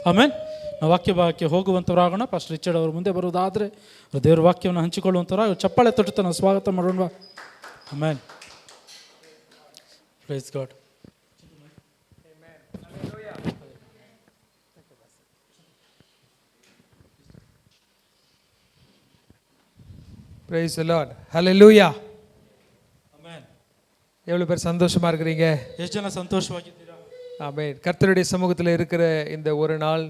ಆಮೇನ್. ನಾವು ವಾಕ್ಯ ಭಾಗಕ್ಕೆ ಹೋಗುವಂಥವರಾಗೋಣ. ಪಾಸ್ಟರ್ ರಿಚರ್ಡ್ ಅವರು ಮುಂದೆ ಬರುವುದಾದರೆ ದೇವರ ವಾಕ್ಯವನ್ನು ಹಂಚಿಕೊಳ್ಳುವಂಥವ್ರು ಚಪ್ಪಾಳೆ ತಟ್ಟುತ್ತಾ ನಾವು ಸ್ವಾಗತ ಮಾಡೋಣ. Amen. Praise God. Praise the Lord. Hallelujah. Amen. எவ்வளவு பேர் சந்தோஷமா இருக்கிறீங்க? ಎಷ್ಟು ಜನ ಸಂತೋಷವಾಗಿದ್ದೀರಾ? ஆமென். கர்த்தருடைய சமூகத்தில் இருக்கிற இந்த ஒரு நாள்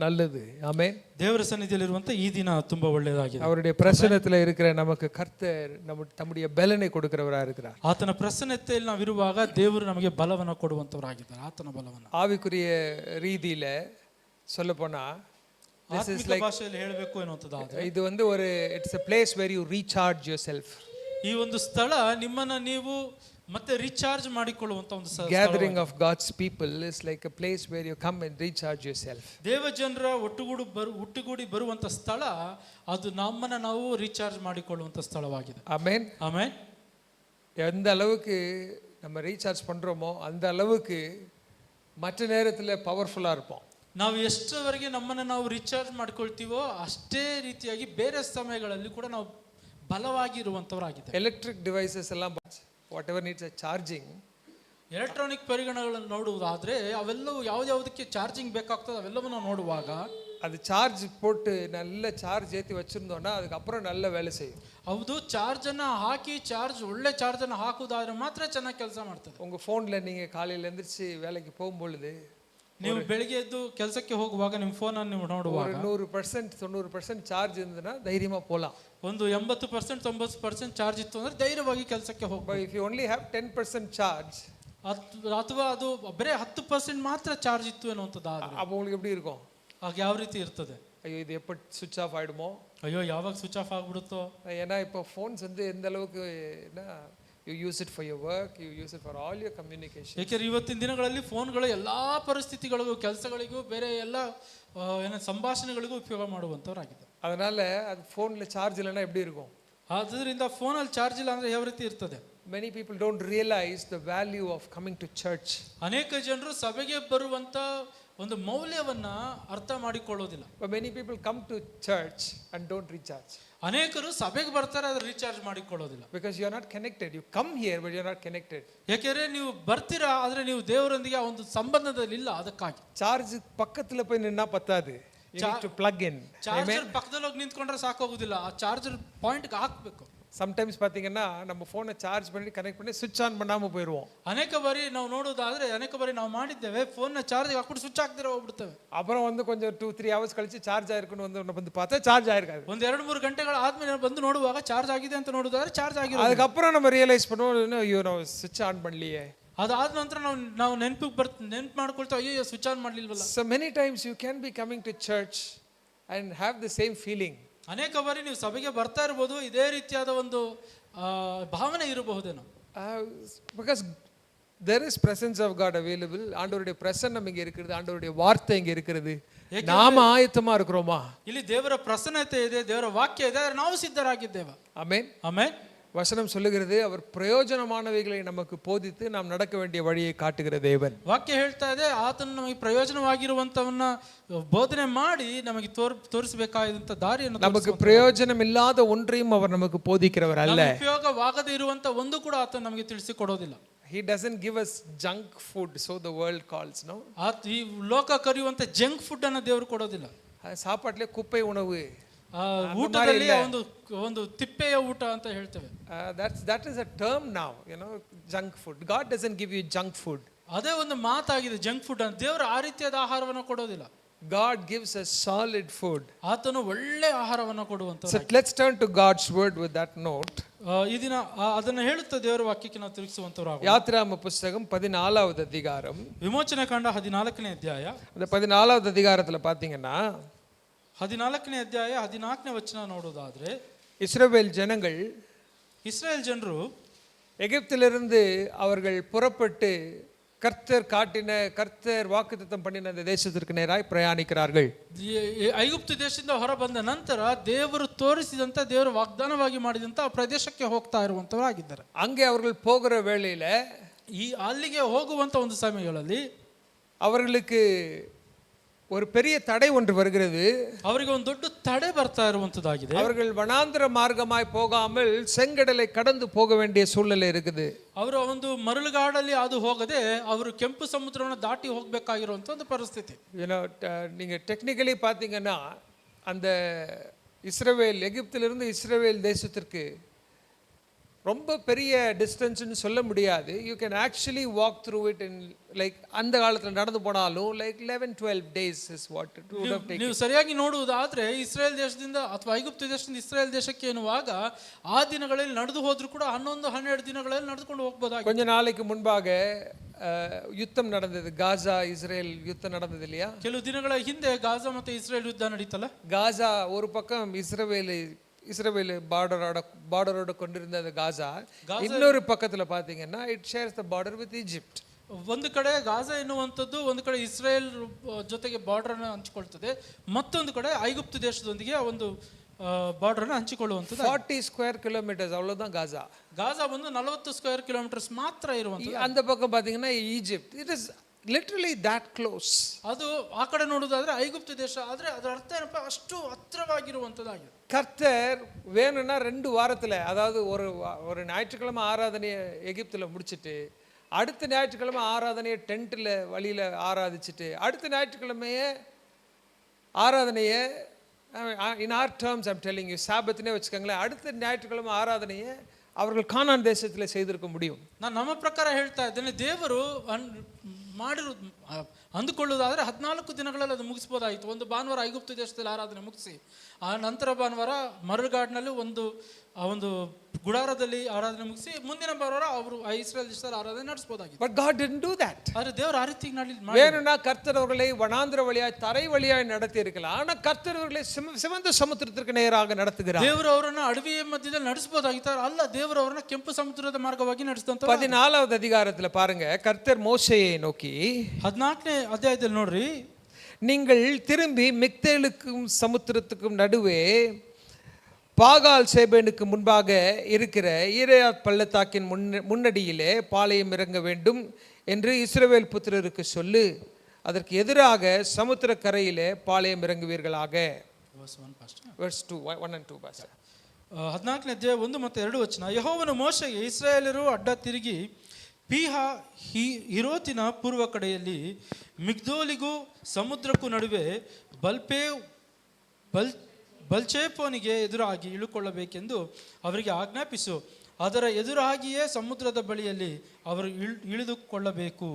நல்லது. ஆமென். ದೇವರ ಸನ್ನಿಧಿಯಲ್ಲಿರುವಂತ ಈ ದಿನ ತುಂಬಾ ಒಳ್ಳೆಯದಾಗಿದೆ. அவருடைய பிரசன்னத்தில் இருக்கிற நமக்கு கர்த்தர் நம்முடைய பலனை கொடுக்கிறவராக இருக்கிறார். ಆತನ ಪ್ರಸನ್ನತೆಯಲ್ಲಿ ನಾವು ಇರುವಾಗ ದೇವರು ನಮಗೆ ಬಲವನ್ನು ಕೊಡುವಂತವರಾಗಿದ್ದಾರೆ. ಆತನ ಬಲವನ್ನು ஆவிக்குரிய ரீதியில சொல்ல போனா ಆತ್ಮಿಕ ಭಾಷೆಯಲ್ಲಿ ಹೇಳಬೇಕು ಎನ್ನುವಂತದ್ದಾದ್ರೆ இது வந்து ஒரு it's a place where you recharge yourself. ಈ ಒಂದು ಸ್ಥಳ ನಿಮ್ಮನ್ನ ನೀವು ಮತ್ತೆ ರೀಚಾರ್ಜ್ ಮಾಡಿಕೊಳ್ಳುವಂತ ಒಂದು ಸ್ಥಳ. Gathering of God's people is like a place where you come and recharge yourself. ದೇವಜನರ ಒಟ್ಟುಗೂಡಿ ಬರುವಂತ ಸ್ಥಳ ಅದು ನಮ್ಮನ್ನ ನಾವು ರೀಚಾರ್ಜ್ ಮಾಡಿಕೊಳ್ಳುವಂತ ಸ್ಥಳವಾಗಿದೆ. ஆமென். ಆಮೆನ್. எந்த அளவுக்கு நம்ம ரீசார்ஜ் பண்றோமோ அந்த அளவுக்கு மற்ற நேரத்துல பவர்ஃபுல்லா இருப்போம். ನಾವು ಎಷ್ಟರವರೆಗೆ ನಮ್ಮನ್ನು ನಾವು ರೀಚಾರ್ಜ್ ಮಾಡ್ಕೊಳ್ತೀವೋ ಅಷ್ಟೇ ರೀತಿಯಾಗಿ ಬೇರೆ ಸಮಯಗಳಲ್ಲಿ ಕೂಡ ನಾವು ಬಲವಾಗಿ ಇರುವಂತವರಾಗಿದ್ದೇವೆ. ಎಲೆಕ್ಟ್ರಿಕ್ ಡಿವೈಸಸ್ ಎಲ್ಲ whatever needs a charging, electronic ಪರಿಗಣಗಳನ್ನು ನೋಡುವುದಾದ್ರೆ ಅವೆಲ್ಲವೂ ಯಾವುದಕ್ಕೆ ಚಾರ್ಜಿಂಗ್ ಬೇಕಾಗ್ತದೆ ಅವೆಲ್ಲವನ್ನು ನೋಡುವಾಗ அது சார்ஜ் போட்டு நல்ல சார்ஜ் ஏற்றி வச்சிருந்தோம்னா அதுக்கப்புறம் நல்ல வேலை செய்யும். ಹೌದು, ಚಾರ್ಜನ್ನು ಹಾಕಿ ಒಳ್ಳೆ ಚಾರ್ಜನ್ನು ಹಾಕುವುದಾದ್ರೆ ಮಾತ್ರ ಚೆನ್ನಾಗಿ ಕೆಲಸ ಮಾಡ್ತದೆ. உங்கள் ஃபோனில் நீங்கள் காலையில் எழுந்திரிச்சு வேலைக்கு போகும்பொழுது ನೀವು ಬೆಳಿಗ್ಗೆ ಎದ್ದು ಕೆಲಸಕ್ಕೆ ಹೋಗುವಾಗ ನಿಮ್ಮ ಫೋನನ್ನು ನೀವು ನೋಡುವಾಗ 100% 90% ಚಾರ್ಜ್ இருந்ததுன்னா ಧೈರ್ಯமாக போகலாம். ಒಂದು 80% 90% ಚಾರ್ಜ್ ಇತ್ತು ಅಂದ್ರೆ ಧೈರ್ಯವಾಗಿ ಕೆಲಸಕ್ಕೆ ಹೋಗಬಹುದು. If you only have 10% charge ಅಥವಾ ಅದು ಬರೀ 10% ಮಾತ್ರ ಚಾರ್ಜ್ ಇತ್ತು ಅನ್ನುವಂಥದ್ದಾದ್ರೆ அப்போ உங்களுக்கு எப்படி இருக்கும்? ಆಗ ಯಾವ ರೀತಿ ಇರ್ತದೆ? ஐயோ இது எப்போ சுவிட்ச் ஆஃப் ஆகிடுமோ, ಅಯ್ಯೋ ಯಾವಾಗ ಸ್ವಿಚ್ ಆಫ್ ಆಗ್ಬಿಡುತ್ತೋ. ஏன்னா இப்போ ஃபோன்ஸ் வந்து எந்த அளவுக்கு you use it for your work, you use it for all your communication. ಏಕೆಂದರೆ ಇವತ್ತಿನ ದಿನಗಳಲ್ಲಿ ಫೋನ್ಗಳು ಎಲ್ಲಾ ಪರಿಸ್ಥಿತಿಗಳಿಗೂ ಕೆಲಸಗಳಿಗೂ ಬೇರೆ ಎಲ್ಲ ಸಂಭಾಷಣೆಗಳಿಗೂ ಉಪಯೋಗ ಮಾಡುವಂತವರಾಗಿದೆ. அதனால அது ஃபோன்ல சார்ஜ் இல்லைன்னா எப்படி இருக்கும்? ಆದ್ದರಿಂದ ಫೋನಲ್ಲಿ ಚಾರ್ಜ್ ಇಲ್ಲ ಅಂದ್ರೆ ಯಾವ ರೀತಿ ಇರ್ತದೆ? Many people don't realize the value of coming to church. ಅನೇಕ ಜನರು ಸಭೆಗೆ ಬರುವಂತ ಒಂದು ಮೌಲ್ಯವನ್ನ ಅರ್ಥ ಮಾಡಿಕೊಳ್ಳೋದಿಲ್ಲ. But many people come to church and don't recharge. ಅನೇಕರು ಸಭೆಗೆ ಬರ್ತಾರೆ ಆದ್ರೆ recharge ಮಾಡಿಕೊಳ್ಳೋದಿಲ್ಲ. Because you are not connected. You come here but you are not connected. ಯಾಕೆಂದ್ರೆ ನೀವು ಬರ್ತೀರಾ ಆದ್ರೆ ನೀವು ದೇವರೊಂದಿಗೆ ಆ ಒಂದು ಸಂಬಂಧದಲ್ಲಿ ಇಲ್ಲ. ಅದಕ್ಕಾಗಿ ಚಾರ್ಜ್ ಪಕ್ಕத்துல போய் நின்னா பத்தாது. You need to plug in. Charger ಪಕ್ಕದಲ್ಲಿ ಹೋಗಿ ನಿಂತ್ಕೊಂಡ್ರೆ ಸಾಕಾಗೋದಿಲ್ಲ, ಆ ಚಾರ್ಜರ್ ಪಾಯಿಂಟ್ ಗೆ ಹಾಕಬೇಕು. சம்டைம்ஸ் பாத்தீங்கன்னா நம்ம போனை சார்ஜ் பண்ணி கனெக்ட் பண்ணி ஸ்விட்ச் ஆன் பண்ணாம போயிடுவோம். ಅನೇಕ ಬಾರಿ ನಾವು ನೋಡೋದಾದ್ರೆ ಅನೇಕ ಬಾರಿ ನಾವು ಮಾಡಿದ್ದೇವೆ, ಫೋನ್ ನ ಚಾರ್ಜ್ ಹಾಕ್ಬಿಟ್ಟು ಸ್ವಿಚ್ ಹಾಕ್ದಿರ ಹೋಗ್ಬಿಡ್ತೇವೆ. அப்புறம் வந்து கொஞ்சம் 2-3 hours கழிச்சு சார்ஜ் ஆயிருக்குன்னு வந்து பார்த்தா சார்ஜ் ஆயிருக்காது. ಒಂದು 2-3 ಗಂಟೆಗಳ ಆದ್ಮೇಲೆ ಬಂದು ನೋಡುವಾಗ ಚಾರ್ಜ್ ಆಗಿದೆ ಅಂತ ನೋಡುದಾದ್ರೆ ಚಾರ್ಜ್ ಆಗಿರೋದು. அதுக்கப்புறம் நம்ம ரியலைஸ் பண்ணுவோம், ஐயோ ನಾವು ಸ್ವಿಚ್ ಆನ್ பண்ணலையே. ಅದಾದ ನಂತರ ನಾವು ನೆನಪು ಮಾಡ್ಕೊಳ್ತೇವೆ, ಅಯ್ಯೋ ಸ್ವಿಚ್ ಆನ್ ಮಾಡ್ಲಿಲ್ವಲ್ಲ. So many times you can be coming to church and have the same feeling. ಅನೇಕ ಬಾರಿ ನೀವು ಸಭೆಗೆ ಬರ್ತಾ ಇರಬಹುದು, ಇದೇ ರೀತಿಯಾದ ಒಂದು ಭಾವನೆ ಇರಬಹುದೇನೋ. Because there is presence of God available. ஆண்டவருடைய பிரசன்னம் இங்க இருக்குது, ஆண்டவருடைய வார்த்தை இங்க இருக்குது. நாம ஆயத்தமா இருக்கிறோமா? ಇಲ್ಲಿ ದೇವರ ಪ್ರಸನ್ನತೆ ಇದೆ, ದೇವರ ವಾಕ್ಯ ಇದೆ, ನಾವು ಸಿದ್ಧರಾಗಿದ್ದೇವೆ. ಆಮೆನ್. ಆಮೆನ್. வசனம் சொல்லுகிறது, அவர் பிரயோஜனமானவைகளை நமக்கு போதித்து நாம் நடக்க வேண்டிய வழியை காட்டுகிற தேவன். ವಾಕ್ಯ ಹೇಳ್ತಾ ಇದೆ, ಆತನು ನಮಗೆ ಪ್ರಯೋಜನವಾಗಿರುವಂತವನ್ನ ಬೋಧನೆ ಮಾಡಿ ನಮಗೆ ತೋರಿಸಬೇಕಾದಂತ ದಾರಿಯನ್ನು, நமக்கு பிரயோஜனம் இல்லாத ஒன்றையும் அவர் நமக்கு போதிக்கிறவர் அல்ல. ಉಪಯೋಗವಾಗದೇ ಇರುವಂತ ಒಂದು ಕೂಡ ಆತನು ನಮಗೆ ತಿಳಿಸಿಕೊಡೋದಿಲ್ಲ. He doesn't give us junk food, so the world calls, no? ಈ ಲೋಕ ಕರೆಯುವಂತ ಜಂಕ್ ಫುಡ್ ಅನ್ನು ದೇವರು ಕೊಡೋದಿಲ್ಲ. சாப்பாட்டிலே குப்பை உணவு, ಊಟದಲ್ಲಿ ಒಂದು ತಿಪ್ಪೆಯ ಊಟ ಅಂತ ಹೇಳ್ತೇವೆ. that is a term now, you know, junk food. God doesn't give you junk food. ಅದೇ ಒಂದು ಮಾತಾಗಿದೆ ಜಂಕ್ ಫುಡ್ ಅಂತ. ದೇವರು ಆ ರೀತಿಯಾದ ಆಹಾರವನ್ನು ಕೊಡೋದಿಲ್ಲ. God gives us solid food. ಆತನು ಒಳ್ಳೆ ಆಹಾರವನ್ನು ಕೊಡುವಂತ. So let's turn to God's word with that note. ಈ ದಿನ ಅದನ್ನು ಹೇಳುತ್ತಾ ದೇವರ ವಾಕ್ಯಕ್ಕೆ ನಾವು ತಿರುಗಿಸುವಂತವರಾಗೋಣ. யாத்ராம புத்தகம் 14வது அதிகாரம், ವಿಮೋಚನೆ ಕಾಂಡ 14ನೇ ಅಧ್ಯಾಯ. அந்த 14வது அதிகாரத்துல பாத்தீங்கன்னா 14ನೇ ಅಧ್ಯಾಯ 14ನೇ ವಚನ ನೋಡೋದಾದ್ರೆ, இஸ்ரவேல் ஜனங்கள், இஸ்ரேல் ಜನರು எகிப்திலிருந்து அவர்கள் புறப்பட்டு கர்த்தர் வாக்குத்தத்தம் பண்ணின அந்த தேசத்திற்கு நேராய் பிரயாணிக்கிறார்கள். ಐಗುಪ್ತ ದೇಶದಿಂದ ಹೊರ ಬಂದ ನಂತರ ದೇವರು ತೋರಿಸಿದಂತ, ದೇವರು ವಾಗ್ದಾನವಾಗಿ ಮಾಡಿದಂತ ಆ ಪ್ರದೇಶಕ್ಕೆ ಹೋಗ್ತಾ ಇರುವಂತವರಾಗಿದ್ದಾರೆ. அங்கே அவர்கள் போகிற வேளையில, ಅಲ್ಲಿಗೆ ಹೋಗುವಂತ ಒಂದು ಸಮಯಗಳಲ್ಲಿ அவர்களுக்கு ஒரு பெரிய தடை ஒன்று வருகிறது. ಅವರಿಗೆ ಒಂದು ದೊಡ್ಡ ತಡೆ ಬರ್ತಾ ಇರುವಂತದ್ದಾಗಿದೆ. அவர்கள் வனாந்திர மார்க்கமாய் போகாமல் செங்கடலை கடந்து போக வேண்டிய சூழ்நிலை இருக்குது. ಅವರು ಒಂದು ಮರಳುಗಾಡಲ್ಲಿ ಅದು ಹೋಗದೆ ಅವರು ಕೆಂಪು ಸಮುದ್ರವನ್ನು ದಾಟಿ ಹೋಗಬೇಕಾಗಿರುವಂತ ಒಂದು ಪರಿಸ್ಥಿತಿ. நீங்க டெக்னிக்கலி பார்த்தீங்கன்னா அந்த இஸ்ரவேல் எகிப்திலிருந்து இஸ்ரவேல் தேசத்திற்கு ரொம்ப பெரிய டிஸ்டன்ஸ்னு சொல்ல முடியாது. You can actually walk through it in like அந்த காலத்தில் நடந்து போனாலும் like 11-12 days is what it would have taken. ನೀವು ಸರಿಯಾಗಿ ನೋಡುವುದಾದ್ರೆ ಇಸ್ರೇಲ್ ದೇಶದಿಂದ ಅಥವಾ ಐಗುಪ್ತ ದೇಶದಿಂದ ಇಸ್ರೇಲ್ ದೇಶಕ್ಕೆ ಎನ್ನುವಾಗ ಆ ದಿನಗಳಲ್ಲಿ ನಡೆದು ಹೋದ್ರೂ ಕೂಡ 11-12 ದಿನಗಳಲ್ಲಿ ನಡೆದುಕೊಂಡು ಹೋಗಬಹುದಾಗಿದೆ. கொஞ்ச நாளைக்கு முன்பாக யுத்தம் நடந்தது. காசா இஸ்ரேல் யுத்தம் நடந்தது இல்லையா? ಕೆಲವು ದಿನಗಳ ಹಿಂದೆ ಗಾಜಾ ಮತ್ತು ಇಸ್ರೇಲ್ ಯುದ್ಧ ನಡೀತಲ್ಲ. காசா ஒரு பக்கம் இஸ்ரவேல் பார்டரோட கொண்டிருந்த அந்த காசா, இன்னொரு பக்கத்துல பாத்தீங்கன்னா it shares the border with Egypt. ಒಂದು ಕಡೆ ಗಾಜಾ ಎನ್ನುವಂಥದ್ದು ಒಂದು ಕಡೆ ಇಸ್ರೇಲ್ ಜೊತೆಗೆ ಬಾರ್ಡರ್ ಅನ್ನು ಹಂಚಿಕೊಳ್ತದೆ, ಮತ್ತೊಂದು ಕಡೆ ಐಗುಪ್ತ ದೇಶದೊಂದಿಗೆ ಒಂದು ಬಾರ್ಡರ್ ಅನ್ನು ಹಂಚಿಕೊಳ್ಳುವಂಥದ್ದು. 40 ಸ್ಕ್ವೇರ್ ಕಿಲೋಮೀಟರ್ಸ್ ಅவ்வளவுதான் ಗಾಜಾ. ಗಾಜಾ ಬಂದು 40 ಸ್ಕ್ವೇರ್ ಕಿಲೋಮೀಟರ್ಸ್ ಮಾತ್ರ ಇರುವಂಥದ್ದು. அந்த பக்கம் பாத்தீங்கன்னா Egypt. It is literally that close. ಅದು ಆ ಕಡೆ ನೋಡುವುದಾದ್ರೆ ಐಗುಪ್ತ ದೇಶ, ಆದ್ರೆ ಅದರ ಅರ್ಥ ಏನಪ್ಪ, ಅಷ್ಟು ಹತ್ತಿರವಾಗಿರುವಂಥದ್ದಾಗಿದೆ. கர்த்தர் வேணும்னா 2 வாரத்துல, அதாவது ஒரு ஞாயிற்றுக்கிழமை ஆராதனையை எகிப்துல முடிச்சிட்டு அடுத்த ஞாயிற்றுக்கிழமை ஆராதனையை டென்ட்டில் வழியில் ஆராதிச்சுட்டு அடுத்த ஞாயிற்றுக்கிழமையே ஆராதனையை in our terms I'm telling you சாபத்தினே வச்சுக்கோங்களேன், அடுத்த ஞாயிற்றுக்கிழமை ஆராதனையை அவர்கள் ಕಾನಾನ್ ದೇಶத்தில் செய்திருக்க முடியும். ನಾನು ನಮ್ಮ ಪ್ರಕಾರ ಹೇಳ್ತಾ ಇದ್ದೇನೆ, ದೇವರು ಅಂದುಕೊಳ್ಳುವುದಾದ್ರೆ 14 ದಿನಗಳಲ್ಲಿ ಅದು ಮುಗಿಸ್ಬೋದಾಯಿತು. ಒಂದು ಭಾನುವಾರ ಐಗುಪ್ತ ದೇಶದಲ್ಲಿ ಆರಾಧನೆ ಮುಗಿಸಿ ಆ ನಂತರ ಭಾನುವಾರ ಮರಳುಗಾಡಿನಲ್ಲಿ ಒಂದು ಗುಡಾರದಲ್ಲಿ ಆರಾಧನೆ ಮುಗಿಸಿ ಮುಂದಿನ ಭಾನುವಾರ ಅವರು ಇಸ್ರೇಲ್ ದೇಶದಲ್ಲಿ ಆರಾಧನೆ ನಡೆಸಬಹುದಾಗಿತ್ತು. But God didn't do that. ಆದರೆ ದೇವರು ಆ ರೀತಿ வேணும்னா கர்த்தர் அவர்களை வனாந்திர வழியாய் தரை வழியாய் நடத்தி இருக்கலாம். ஆனா கர்த்தர் அவர்களை சிவந்த சமுத்திரத்திற்கு நேராக நடத்துகிறார். ದೇವರು ಅವರನ್ನು ಅಡವಿಯ ಮಧ್ಯದಲ್ಲಿ ನಡೆಸಬಹುದಾಗಿತ್ತು, ಅಲ್ಲ, ದೇವರು ಅವರನ್ನು ಕೆಂಪು ಸಮುದ್ರದ ಮಾರ್ಗವಾಗಿ ನಡೆಸಿದಂತ. 14வது அதிகாரத்துல பாருங்க, கர்த்தர் மோசேயை நோக்கி 14ನೇ ಅಧ್ಯಾಯದಲ್ಲಿ ನೋಡ್ರಿ, நீங்கள் திரும்பி மிக்தேலுக்கும் சமுத்திரத்துக்கும் நடுவே பாகால் சேபேனுக்கு முன்பாக இருக்கிற ஈரேயாத் பள்ளத்தாக்கின் முன்னடியிலே பாளையம் இறங்க வேண்டும் என்று இஸ்ரவேல் புத்திரருக்கு சொல்லு, அதற்கு எதிராக சமுத்திர கரையிலே பாளையம் இறங்குவீர்களாக. verse 1 and 2 pastor. 14ನೇ ಅಧ್ಯಾಯ 1 ಮತ್ತು 2 ವಚನ. ಯೆಹೋವನು ಮೋಶೆಗೆ, ಇಸ್ರಾಯೇಲರು ಅಡ್ಡ ತಿರುಗಿ ಹಿರೋತಿನ ಪೂರ್ವ ಕಡೆಯಲ್ಲಿ ಮಿಗ್ದೋಲಿಗೂ ಸಮುದ್ರಕ್ಕೂ ನಡುವೆ ಬಲ್ಚೇಫೋನಿಗೆ ಎದುರಾಗಿ ಇಳುಕೊಳ್ಳಬೇಕೆಂದು ಅವರಿಗೆ ಆಜ್ಞಾಪಿಸು, ಅದರ ಎದುರಾಗಿಯೇ ಸಮುದ್ರದ ಬಳಿಯಲ್ಲಿ ಅವರು ಇಳಿದುಕೊಳ್ಳಬೇಕು.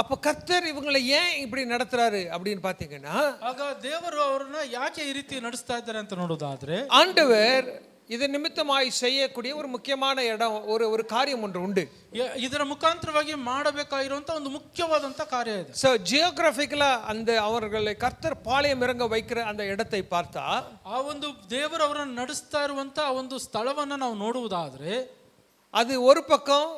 அப்ப கர்த்தர் இவங்களை ஏன் இப்படி நடத்துறாரு அப்படின்னு பாத்தீங்கன்னா, ಆಗ ದೇವರು ಅವರನ್ನ ಯಾಕೆ ಈ ರೀತಿ ನಡೆಸ್ತಾ ಇದ್ದಾರೆ ಅಂತ ನೋಡೋದಾದ್ರೆ, ஆண்டவர் இது நிமித்தமாய் செய்யக்கூடிய ஒரு முக்கியமான இடம், ஒரு காரியம் ஒன்று உண்டு. ಇದರ ಮುಖಾಂತರವಾಗಿ ಮಾಡಬೇಕಾಗಿರುವಂತ ಒಂದು ಮುಖ್ಯವಾದಂತ ಕಾರ್ಯ ಇದೆ. சோ ஜியோகிராபிக்கலா அந்த அவர்களை கர்த்தர் பாளையம் இறங்க வைக்கிற அந்த இடத்தை பார்த்தா, ಆ ಒಂದು ದೇವರು ಅವರನ್ನು ನಡೆಸ್ತಾ ಇರುವಂತ ಒಂದು ಸ್ಥಳವನ್ನ ನಾವು ನೋಡುವುದಾದ್ರೆ, அது ஒரு பக்கம்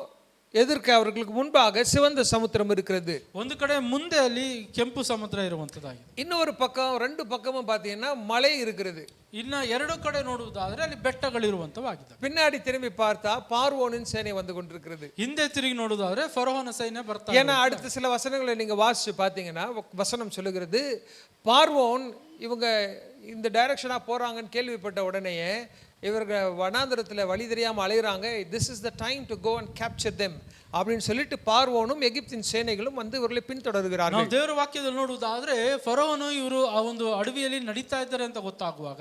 எதிர்க்க அவர்களுக்கு முன்பாக சிவந்த சமுத்திரம் இருக்கிறது. ಒಂದು ಕಡೆ ಮುಂದೆ ಅಲ್ಲಿ ಕೆಂಪು ಸಮುದ್ರ ಇರುವಂತದ್ದಾಗಿದೆ. இன்னொரு பக்கம் 2 பக்கமும் பார்த்தீங்கன்னா மலை இருக்கிறது. ಇನ್ನ 2 ಕಡೆ ನೋಡುವುದಾದ್ರೆ ಅಲ್ಲಿ ಬೆಟ್ಟಗಳಿರುವಂತವಾಗಿದೆ. பின்னாடி திரும்பி பார்த்தா பார்வோனின் சேனை வந்து கொண்டிருக்கிறது. ಹಿಂದೆ ತಿರುಗಿ ನೋಡುವುದಾದ್ರೆ ಫರೋಹನ ಸೈನ್ಯ ಬರ್ತಾ ಇದೆ. ஏன்னா அடுத்த சில வசனங்களை நீங்க வாசிச்சு பார்த்தீங்கன்னா வசனம் சொல்லுகிறது, பார்வோன் இவங்க இந்த டைரக்ஷனா போறாங்கன்னு கேள்விப்பட்ட உடனேயே இவர்கள் வனாந்தரத்தில் வழி தெரியாமல் அலைகிறாங்க, this is the time to go and capture them அப்படின்னு சொல்லிட்டு பார்வோனும் எகிப்தின் சேனைகளும் வந்து இவர்களை பின்தொடர்கிறார்கள். ನಾವು ದೇವರ ವಾಕ್ಯದಲ್ಲಿ ನೋಡುವುದಾದ್ರೆ ಫರೋಹನು ಇವರು ಆ ಒಂದು ಅಡವಿಯಲ್ಲಿ ನಡೀತಾ ಇದ್ದಾರೆ ಅಂತ ಗೊತ್ತಾಗುವಾಗ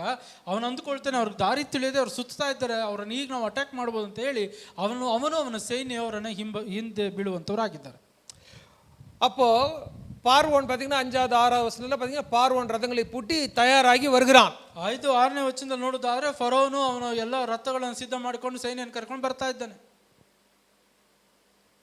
ಅವನು ಅಂದುಕೊಳ್ತಾನೆ, ಅವ್ರಿಗೆ ದಾರಿ ತಿಳಿಯದೆ ಅವ್ರು ಸುತ್ತಾ ಇದ್ದಾರೆ, ಅವ್ರನ್ನ ಈಗ ನಾವು ಅಟ್ಯಾಕ್ ಮಾಡ್ಬೋದು ಅಂತ ಹೇಳಿ ಅವನ ಸೈನ್ಯ ಅವರನ್ನ ಹಿಂದೆ ಬೀಳುವಂತವರಾಗಿದ್ದಾರೆ. அப்போ பார்வோன் பார்த்தீங்கன்னா 5வது 6வது வசனத்துல பார்த்தீங்கன்னா பார்வோன் ரதங்களை பூட்டி தயாராகி வருகிறான். 5, 6ನೇ ವಚನದಲ್ಲಿ ನೋಡುವುದಾದ್ರೆ ಫರೋಹನು ಅವನು ಎಲ್ಲ ರಥಗಳನ್ನು ಸಿದ್ಧ ಮಾಡಿಕೊಂಡು ಸೈನ್ಯವನ್ನು ಕರ್ಕೊಂಡು ಬರ್ತಾ ಇದ್ದಾನೆ.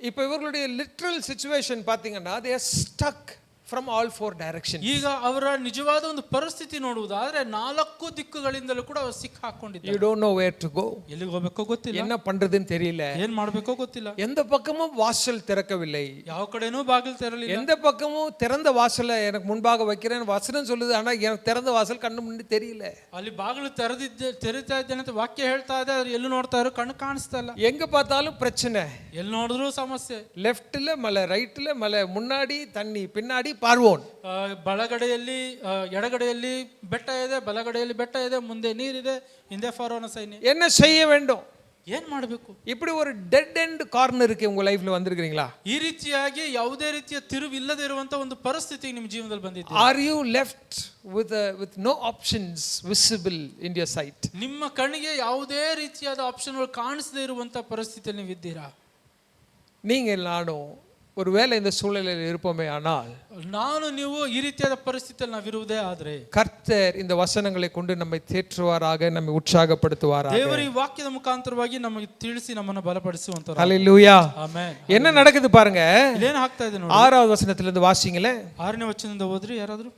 இப்போ இவர்களுடைய லிட்ரல் சிச்சுவேஷன் பார்த்தீங்கன்னா they are stuck from all 4 directions. ಈಗ ಅವರ ನಿಜವಾದ ಒಂದು ಪರಿಸ್ಥಿತಿ ನೋಡುವುದಾದ್ರೆ 4 ದಿಕ್ಕುಗಳಿಂದಲೂ ಕೂಡ ಅವರು ಸಿಕ್ಕ ಹಾಕೊಂಡಿದ್ದಾರೆ. You don't know where to go. ಎಲ್ಲಿಗೆ ಹೋಗಬೇಕೋ ಗೊತ್ತಿಲ್ಲ, என்ன பண்றதுன்னு தெரியல, ಏನ್ ಮಾಡಬೇಕೋ ಗೊತ್ತಿಲ್ಲ, எந்த பக்கமும் வாசல் திறக்கவில்லை, ಯಾವ ಕಡೆನೂ ಬಾಗಿಲು ತೆರಲಿಲ್ಲ, எந்த பக்கமும் திறந்த வாசலை எனக்கு முன்பாக வைக்கிறேன் வசனம் சொல்லுது, ஆனா எனக்கு திறந்த வாசல் கண்ணு முன்னாடி தெரியல. ಅಲ್ಲಿ ಬಾಗಿಲು ತೆರಿತಾ ಇದ್ದೇನೆ ಅಂತ ವಾಕ್ಯ ಹೇಳ್ತಾ ಇದೆ, ಆದ್ರೆ ಎಲ್ಲಿ ನೋಡ್ತಾ ಇರೋ ಕಣ್ಣು ಕಾಣಿಸ್ತಾ ಇಲ್ಲ. எங்க பார்த்தாலும் பிரச்சனை, ಎಲ್ಲಿ ನೋಡಿದ್ರು ಸಮಸ್ಯೆ, லெஃப்ட்ல மலை ரைட்ல மலை, முன்னாடி தண்ணி பின்னாடி பார்வோன். ಬಲಗಡೆಯಲ್ಲಿ ಎಡಗಡೆಯಲ್ಲಿ ಬೆಟ್ಟ ಇದೆ, ಬಲಗಡೆಯಲ್ಲಿ ಬೆಟ್ಟ ಇದೆ, ಮುಂದೆ ನೀರಿದೆ, ಹಿಂದೆ ಫರೋನ ಸೈನ್ಯ. என்ன செய்ய வேண்டும்? ಏನ್ ಮಾಡಬೇಕು? இப்படி ஒரு டெட் எண்ட் கார்னருக்கு உங்க லைஃப்ல வந்திருக்கீங்களா? ಈ ರೀತಿಯಾಗಿ ಯಾವುದೇ ರೀತಿಯ ತಿರುವು ಇಲ್ಲದೆ ಇರುವಂತ ಒಂದು ಪರಿಸ್ಥಿತಿ ನಿಮ್ಮ ಜೀವನದಲ್ಲಿ ಬಂದಿದೆ. Are you left with no options visible in your sight? ನಿಮ್ಮ ಕಣ್ಣಿಗೆ ಯಾವುದೇ ರೀತಿಯಾದ ಆಪ್ಷನ್ಗಳು ಕಾಣಿಸದೇ ಇರುವಂತ ಪರಿಸ್ಥಿತಿಯಲ್ಲಿ ನೀವು ಇದ್ದೀರಾ? நீங்கள் நானும் ஒருவேளை இந்த சூழ்நிலையில் இருப்போமே ஆனால், ನಾನು ನೀವು ಈ ರೀತಿಯಾದ ಪರಿಸ್ಥಿತಿಯಲ್ಲಿ ನಾವಿರುವುದೇ ಆದ್ರೆ கர்த்தர் இந்த வசனங்களை கொண்டு நம்மை தேற்றுவாராக, நம்மை உற்சாகப்படுத்துவாராக. ದೇವರ ಈ ವಾಕ್ಯದ ಮುಖಾಂತರವಾಗಿ ನಮಗೆ ತಿಳಿಸಿ ನಮ್ಮನ್ನು ಬಲಪಡಿಸುವಂತರು. ஹல்லேலூயா. ಆಮೆನ್. என்ன நடக்குது பாருங்க. ಇಲ್ಲೇನು ಆಗ್ತಾ ಇದೆ ನೋಡಿ. 6வது வசனத்திலிருந்து வாசிங்களே. 6ನೇ ವಚನದಿಂದ ಓದ್ರಿ ಯಾರಾದ್ರೂ.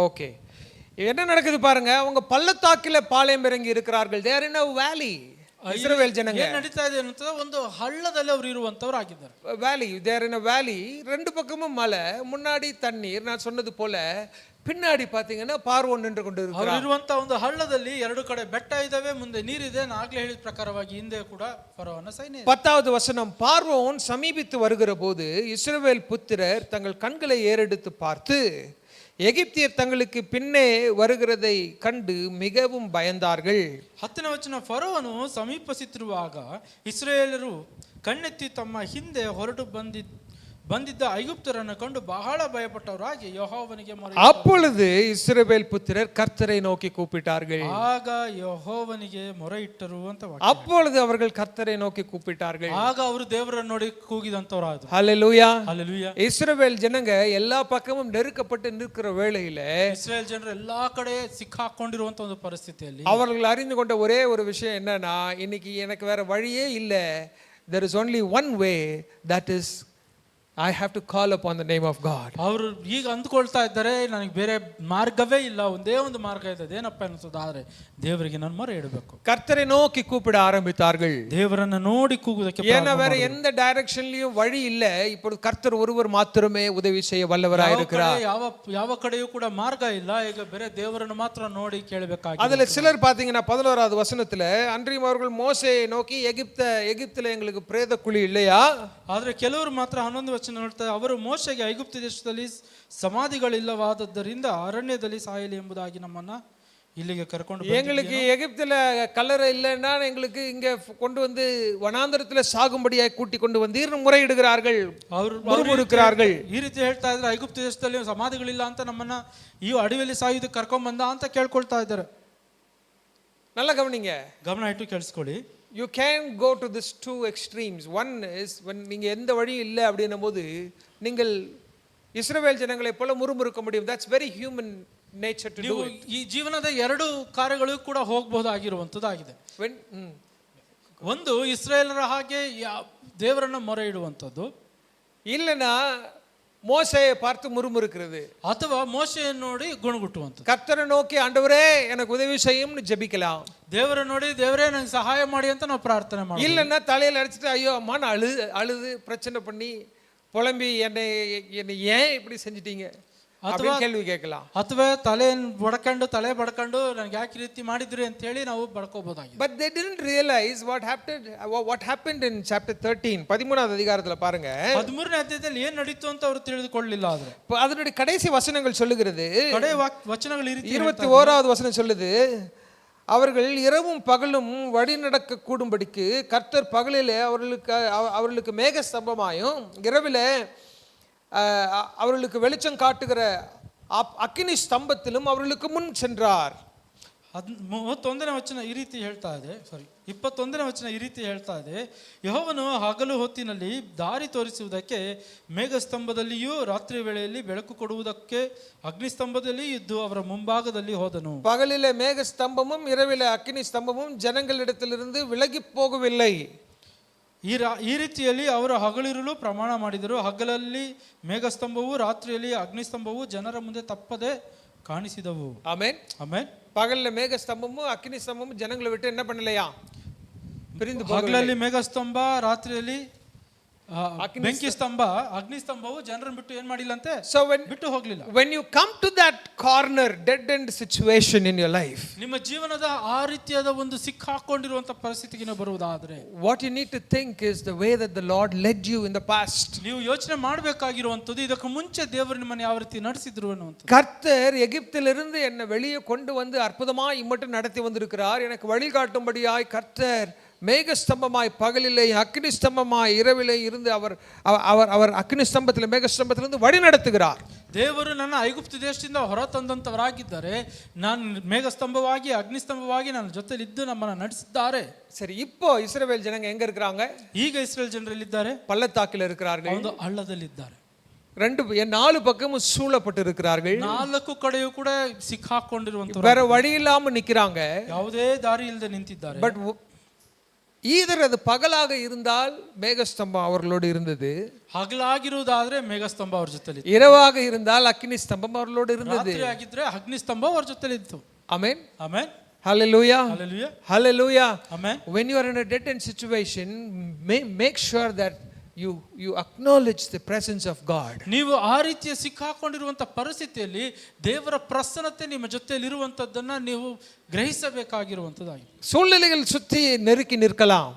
ஓகே, என்ன நடக்குது பாருங்க. அவங்க பள்ளத்தாக்கில பாளையம் இறங்கி இருக்கிறார்கள். they are in a valley. இஸ்ரவேல் ஜனங்க ಏನು ನಡೀತಾ ಇದೆ ಅಂತ ಒಂದು ಹಳ್ಳದಲ್ಲಿ ಅವರು ಇರುವಂತವರು ಆಗಿದ್ದಾರೆ. valley, they are in a valley. ரெண்டு பக்கமும் மலை, முன்னாடி தண்ணீர். நான் சொன்னது போல பின்னாடி பாத்தீங்கன்னா பார்வோன் நின்று கொண்டு ಅವರು இருக்கிறார். ಇರುವಂತ ಒಂದು ಹಳ್ಳದಲ್ಲಿ ಎರಡು ಕಡೆ ಬೆಟ್ಟ ಇದಾವೆ, ಮುಂದೆ ನೀರಿದೆ. ನಾಗ್ಲೇ ಹೇಳಿದ ಪ್ರಕಾರವಾಗಿ ಹಿಂದೆ ಕೂಡ ಫರೋವನ ಸೈನ್ಯ. 10வது வசனம், பார்வோன் சமீபித்து வருகிற போது இஸ்ரவேல் புத்திரர் தங்கள் கண்களை ஏறெடுத்து பார்த்து எகிப்தியர் தங்களுக்கு பின்னே வருகிறதை கண்டு மிகவும் பயந்தார்கள். 10ನೇ ವಚನ, ಫರೋವನು ಸಮೀಪಿಸುತ್ತಿರುವಾಗ ಇಸ್ರಾಯೇಲರು ಕಣ್ಣೆತ್ತಿ ತಮ್ಮ ಹಿಂದೆ ಹೊರಟು ಬಂದಿದ್ದ ಐಗುಪ್ತರನ್ನು ಕಂಡು ಬಹಳ ಭಯಪಟ್ಟವರಾಗಿ ಯೆಹೋವನಿಗೆ ಮೊರೆಯಿಟ್ಟರು. அப்பொழுது இஸ்ரவேல் புத்திரர் கர்த்தரை நோக்கி கூப்பிட்டார்கள். ಆಗ ಯೆಹೋವನಿಗೆ ಮೊರೆಯಿಟ್ಟರು ಅಂತ ವಾಕ್ಯ. அப்பொழுது அவர்கள் கர்த்தரை நோக்கி கூப்பிட்டார்கள். ಆಗ ಅವರು ದೇವರನ್ನು ನೋಡಿ ಕೂಗಿದಂತವರಾದರು. ஹல்லேலூயா. ಹಲ್ಲೆಲೂಯಾ. இஸ்ரவேல் ஜனங்க எல்லா பக்கமும் நெருக்கப்பட்டு நிற்கிற வேளையில ಇಸ್ರಾಯೇಲ್ ಜನರು ಎಲ್ಲಾ ಕಡೆ ಸಿಕ್ಕಾಕೊಂಡಿರುವಂತ ಒಂದು ಪರಿಸ್ಥಿತಿಯಲ್ಲಿ அவர்கள் அறிந்து கொண்ட ஒரே ஒரு விஷயம் என்னன்னா, இன்னைக்கு எனக்கு வேற வழியே இல்லை. there is only one way, that is I have to call upon the name of God. ಅವರು ಈಗ ಅಂದ್ಕೊಳ್ತಾ ಇದ್ದಾರೆ, ನನಗೆ ಬೇರೆ ಮಾರ್ಗವೇ ಇಲ್ಲ, ಒಂದೇ ಒಂದು ಮಾರ್ಗ ಇದೆ. ಅದೇನಪ್ಪ ಅನ್ನಿಸೋದಾದ್ರೆ ದೇವರಿಗೆ ನಾನು ಮೊರೆ ಇಡಬೇಕು. கர்த்தரை நோக்கி கூப்பிட ஆரம்பித்தார்கள். ದೇವರನ್ನು ನೋಡಿ ಕೂಗುವುದಕ್ಕೆ ஏன்னா வேற எந்த டைரக்ஷன்லயும் வழி இல்ல. இப்பொழுது கர்த்தர் ஒருவர் மாத்திரமே உதவி செய்ய வல்லவராய் இருக்கிறார். ಯಾವ ಕಡೆಯೂ ಕೂಡ ಮಾರ್ಗ ಇಲ್ಲ. ಈಗ ಬೇರೆ ದೇವರನ್ನು ಮಾತ್ರ ನೋಡಿ ಕೇಳಬೇಕಾಗಿದೆ. அதுல சிலர் பாத்தீங்கன்னா 11வது வசனத்துல, அன்றியும் அவர்கள் மோசேயை நோக்கி எகிப்தில எங்களுக்கு பிரேத குழி இல்லையா? ಆದ್ರೆ ಕೆಲವರು ಮಾತ್ರ 11 ವಚನ ನೋಡ್ತಾರೆ, ಅವರು ಮೋಶೆಗೆ ಐಗುಪ್ತ ದೇಶದಲ್ಲಿ ಸಮಾಧಿಗಳಿಲ್ಲವಾದದ್ದರಿಂದ ಅರಣ್ಯದಲ್ಲಿ ಸಾಯಲಿ ಎಂಬುದಾಗಿ ನಮ್ಮನ್ನ ಇಲ್ಲಿಗೆ ಕರ್ಕೊಂಡು எங்களுக்கு எகிப்தில கல்லறை இல்லைன்னா எங்களுக்கு இங்க கொண்டு வந்து வனாந்தரத்துல சாகும்படியாய் கூட்டி கொண்டு வந்தீர்னு முறையிடுகிறார்கள். முறுமுறுக்கிறார்கள். ಈ ರೀತಿ ಹೇಳ್ತಾ ಇದ್ದಾರೆ, ಐಗುಪ್ತ ದೇಶದಲ್ಲಿ ಸಮಾಧಿಗಳಿಲ್ಲ ಅಂತ ನಮ್ಮನ್ನ ಈ ಅಡವಿಯಲ್ಲಿ ಸಾಯುವುದಕ್ಕೆ ಕರ್ಕೊಂಡ್ ಬಂದ ಅಂತ ಕೇಳ್ಕೊಳ್ತಾ ಇದ್ದಾರೆ. நல்லா கவனிங்க, ಗಮನ ಇಟ್ಟು ಕೇಳಿಸ್ಕೊಳ್ಳಿ. you can go to this two extremes. one is when நீங்க எந்த வழியும் இல்லை அப்படின்னும் போது நீங்கள் இஸ்ரவேல் ஜனங்களை போல முறுமுறுக்க முடியும். that's very human nature to do it. ಈ ಜೀವನದ ಎರಡು ಕಾರ್ಯಗಳು ಕೂಡ ಹೋಗಬಹುದಾಗಿರುವಂತದ್ದಾಗಿದೆ. ಒಂದು ಇಸ್ರಾಯೇಲರ ಹಾಗೆ ದೇವರನ್ನ ಮೊರೆ ಇಡುವಂಥದ್ದು, இல்லைன்னா மோசேயை பார்த்து முறுமுறுக்கிறது, ಅಥವಾ ಮೋಶೆಯನ್ನು ನೋಡಿ ಗುಣಗುಟ್ಟುವಂಥದ್ದು. கர்த்தரை நோக்கி ஆண்டவரே எனக்கு உதவி செய்யும்னு ஜெபிக்கலாம். ದೇವರನ್ನು ನೋಡಿ ದೇವರೇ ನನಗೆ ಸಹಾಯ ಮಾಡಿ ಅಂತ ನಾವು ಪ್ರಾರ್ಥನೆ ಮಾಡಿ. இல்லைன்னா தலையில அடிச்சுட்டு ஐயோ அம்மான்னு அழுது பிரச்சனை பண்ணி புலம்பி என்னை ஏன் இப்படி செஞ்சிட்டீங்க அப்படின்னு கேள்வி கேட்கலாம். ಅಥವಾ ತಲೆ ಬಡ್ಕೊಂಡು ನನಗೆ ಯಾಕೆ ರೀತಿ ಮಾಡಿದ್ರಿ ಅಂತ ಹೇಳಿ ನಾವು ಬಡ್ಕೋಬಹುದಾಗಿದೆ. But they didn't realize what happened in chapter 13. 13வது அதிகாரத்துல பாருங்க, 13ನೇ ಅಧ್ಯಾಯದಲ್ಲಿ ಏನು ನಡೀತು ಅಂತ ಅವರು ತಿಳಿದುಕೊಳ್ಳಲಿಲ್ಲ. ಆದ್ರೆ அதனுடைய கடைசி வசனங்கள் சொல்லுகிறது, ಕಡೆ ವಚನಗಳು ಈ ರೀತಿ 21வது வசனம் சொல்லுது, அவர்கள் இரவும் பகலும் வழி நடக்க கூடும்படிக்கு கர்த்தர் பகலிலே அவர்களுக்கு மேக ஸ்தம்பமாயும் இரவிலே அவர்களுக்கு வெளிச்சம் காட்டுகிற அக்கினி ஸ்தம்பத்திலும் அவர்களுக்கு முன் சென்றார். ಮೂವತ್ತೊಂದನೇ ವಚನ ಈ ರೀತಿ ಹೇಳ್ತಾ ಇದೆ, 21ನೇ ವಚನ ಈ ರೀತಿ ಹೇಳ್ತಾ ಇದೆ, ಯೆಹೋವನು ಹಗಲು ಹೊತ್ತಿನಲ್ಲಿ ದಾರಿ ತೋರಿಸುವುದಕ್ಕೆ ಮೇಘಸ್ತಂಭದಲ್ಲಿಯೂ ರಾತ್ರಿ ವೇಳೆಯಲ್ಲಿ ಬೆಳಕು ಕೊಡುವುದಕ್ಕೆ ಅಗ್ನಿಸ್ತಂಭದಲ್ಲಿ ಇದ್ದು ಅವರ ಮುಂಭಾಗದಲ್ಲಿ ಹೋದನು. பகலிலே மேக ஸ்தம்பமும் இரவிலே அக்கினி ஸ்தம்பமும் ஜனங்களிடத்திலிருந்து விலகி போகவில்லை. ಈ ರೀತಿಯಲ್ಲಿ ಅವರು ಹಗಲಿರುಳು ಪ್ರಮಾಣ ಮಾಡಿದರು. ಹಗಲಲ್ಲಿ ಮೇಘಸ್ತಂಭವು ರಾತ್ರಿಯಲ್ಲಿ ಅಗ್ನಿಸ್ತಂಭವು ಜನರ ಮುಂದೆ ತಪ್ಪದೆ ಕಾಣಿಸಿದವು. ஆமென் ಆಮೇನ್. பகல்ல மேக ஸ்தம்பமும் அக்கினி ஸ்தம்பமும் ஜனங்களை விட்டு என்ன பண்ணலையா? பிரிந்து போகவில்லை. ಹಗಲಲ್ಲಿ ಮೇಘಸ್ತಂಭ, ರಾತ್ರಿಯಲ್ಲಿ ಬೆಂಕಿ ಸ್ತಂಭ, ಅಗ್ನಿಸ್ತಂಭವು ಜನರನ್ನು ಬಿಟ್ಟು ಏನ್ ಮಾಡಿಲ್ಲಂತೆ, So ಬಿಟ್ಟು ಹೋಗ್ಲಿಲ್ಲ. when you come to that corner dead end situation in your life, ನಿಮ್ಮ ಜೀವನದ ಆ ರೀತಿಯಾದ ಒಂದು ಸಿಕ್ಕಾಕೊಂಡಿರುವಂತ ಪರಿಸ್ಥಿತಿಗೆ ಬರುವುದಾದ್ರೆ, what you need to think is the way that the Lord led you in the past. ನೀವು ಯೋಚನೆ ಮಾಡಬೇಕಾಗಿರುವಂತದ್ದು ಇದಕ್ಕೆ ಮುಂಚೆ ದೇವರು ನಿಮ್ಮನ್ನು ಯಾವ ರೀತಿ ನಡೆಸಿದ್ರು ಅನ್ನುವಂಥದ್ದು. கர்த்தர் எகிப்திலிருந்து என்னை வெளியே கொண்டு வந்து அற்புதமாய் இம்மட்டும் நடத்தி வந்திருக்கிறார். எனக்கு வழிகாட்டும்படியாய் கர்த்தர் மேகஸ்தம்பமாய் பகலிலே அக்னி ஸ்தம்பமாய் இரவிலே இருந்து அவர் அவர் அவர் அக்னி ஸ்தம்பத்தில் மேகஸ்தம்பத்திலிருந்து வழி நடத்துகிறார். ದೇವರು ನನ್ನ ಐಗುಪ್ತ ದೇಶದಿಂದ ಹೊರ ತಂದಂತವರಾಗಿದ್ದಾರೆ. ನಾನು ಮೇಘಸ್ತಂಭವಾಗಿ ಅಗ್ನಿಸ್ತಂಭವಾಗಿ ನನ್ನ ಜೊತೆಲಿ ಇದ್ದು ನಮ್ಮನ್ನು ನಡೆಸಿದ್ದಾರೆ. சரி, இப்போ இஸ்ரவேல் ஜனங்க எங்க இருக்கிறாங்க? ಈಗ ಇಸ್ರೇಲ್ ಜನರಲ್ಲಿದ್ದಾರೆ, பள்ளத்தாக்கில் இருக்கிறார்கள். ಒಂದು ಹಳ್ಳದಲ್ಲಿದ್ದಾರೆ. நாலு பக்கமும் சூழப்பட்டு இருக்கிறார்கள். ನಾಲ್ಕು ಕಡೆಯೂ ಕೂಡ ಸಿಕ್ಕಾಕೊಂಡಿರುವಂತ, வேற வழி இல்லாம நிக்கிறாங்க. ಯಾವುದೇ ದಾರಿ ಇಲ್ಲದೆ ನಿಂತಿದ್ದಾರೆ. பட் ஈதர் அது பகலாக இருந்தால் மேகஸ்தம்பம் அவர்களோடு இருந்தது, ಹಗಲಾಗಿರುವುದಾದ್ರೆ ಮೇಘಸ್ತಂಭ ಅವ್ರ ಜೊತೆಲಿ, இரவாக இருந்தால் அக்கினி ஸ்தம்பம் அவர்களோடு இருந்தது, ರಾತ್ರಿ ಆಗಿದ್ರೆ ಅಗ್ನಿಸ್ತಂಭ ಅವ್ರ ಜೊತೆಲಿ ಇತ್ತು. ஆமென் amen. Hallelujah. Hallelujah. Hallelujah. Amen. When you are in a dead end situation, make sure that you acknowledge the presence of God. ನೀವು ಆ ರೀತಿಯ ಸಿಕ್ಕಾಕೊಂಡಿರುವಂತ ಪರಿಸ್ಥಿತಿಯಲ್ಲಿ ದೇವರ ಪ್ರಸನ್ನತೆ ನಿಮ್ಮ ಜೊತೆಯಲ್ಲಿ ಇರುವಂತದ್ದನ್ನ ನೀವು ಗ್ರಹಿಸಬೇಕಾಗಿರುವಂತದ್ದಾಗಿದೆ. சூழ்நிலைகள் சுத்தி நெருக்கி நிற்கலாம்,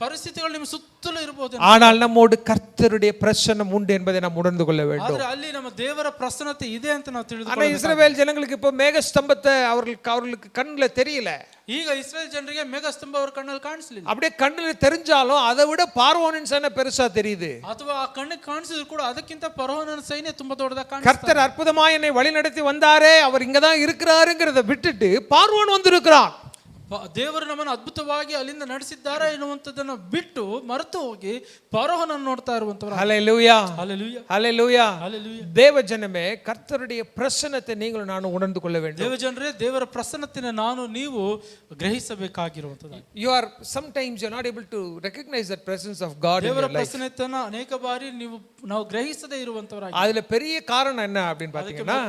ಪರಿಸ್ಥಿತಿಗಳು ನಿಮ್ಮ ಸುತ್ತಲೂ ಇರಬಹುದು, ஆனால் நம்மோடு கர்த்தருடைய பிரசன்னம் உண்டு என்பதை நாம் உணர்ந்து கொள்ள வேண்டும். ಆದ್ರೆ ಅಲ್ಲಿ ನಮ್ಮ ದೇವರ ಪ್ರಸನ್ನತೆ ಇದೆ ಅಂತ ನಾವು ஆனா ತಿಳಿದುಕೊಳ್ಳಬೇಕು. இஸ்ரவேல் ஜனங்களுக்கு இப்போ மேகஸ்தம்பத்தை அவர்களுக்கு கண்ணுல தெரியல. ಈಗ ಇಸ್ರೇಲ್ ಜನರಿಗೆ ಮೇಘಸ್ತಂಭ ಅವ್ರ ಕಣ್ಣಲ್ಲಿ ಕಾಣಿಸಲಿಲ್ಲ. அப்படியே கண்ணுல தெரிஞ்சாலும் அதை விட பார்வோனின் சேனை பெருசா தெரியுது. ಅಥವಾ ಆ ಕಣ್ಣಿಗೆ ಕಾಣಿಸಿದ್ರು ಕೂಡ ಅದಕ್ಕಿಂತ ಫರೋಹನ ಸೈನ್ಯ ತುಂಬಾ ದೊಡ್ಡದಾಗಿ ಕಾಣಿಸ್ತಾ கர்த்தர் அற்புதமாய் என்னை வழி நடத்தி வந்தாரே, அவர் இங்கதான் இருக்கிறாருங்கிறத விட்டுட்டு பார்வோன் வந்திருக்கிறான். ದೇವರು ನಮ್ಮನ್ನು ಅದ್ಭುತವಾಗಿ ಅಲ್ಲಿಂದ ನಡೆಸಿದ್ದಾರೆ ಎನ್ನುವಂಥದ್ದನ್ನು ಬಿಟ್ಟು ಮರೆತು ಹೋಗಿ ಫರೋಹನನ್ನು ನೋಡ್ತಾ ಇರುವಂತವರು. ஹல்லேலூயா, ஹல்லேலூயா, ஹல்லேலூயா. ஹல்லேலூயா. தேவ ஜனமே, கர்த்தருடைய பிரசன்னத்தை நீங்கள் நான் உணர்ந்து கொள்ள வேண்டும். ದೇವ ಜನರೇ, ದೇವರ ಪ್ರಸನ್ನತೆಯನ್ನು ನಾನು ನೀವು ಗ್ರಹಿಸಬೇಕಾಗಿರುವಂತದ್ದು. You are sometimes you're not able to recognize that presence of God in ದೇವರ your life. ಪ್ರಸನ್ನತೆಯನ್ನು ಅನೇಕ ಬಾರಿ ನಾವು ಗ್ರಹಿಸದೇ ಇರುವಂತವರಾಗಿ, அதுல பெரிய காரணம் என்ன அப்படின்னு பாத்தீங்கன்னா,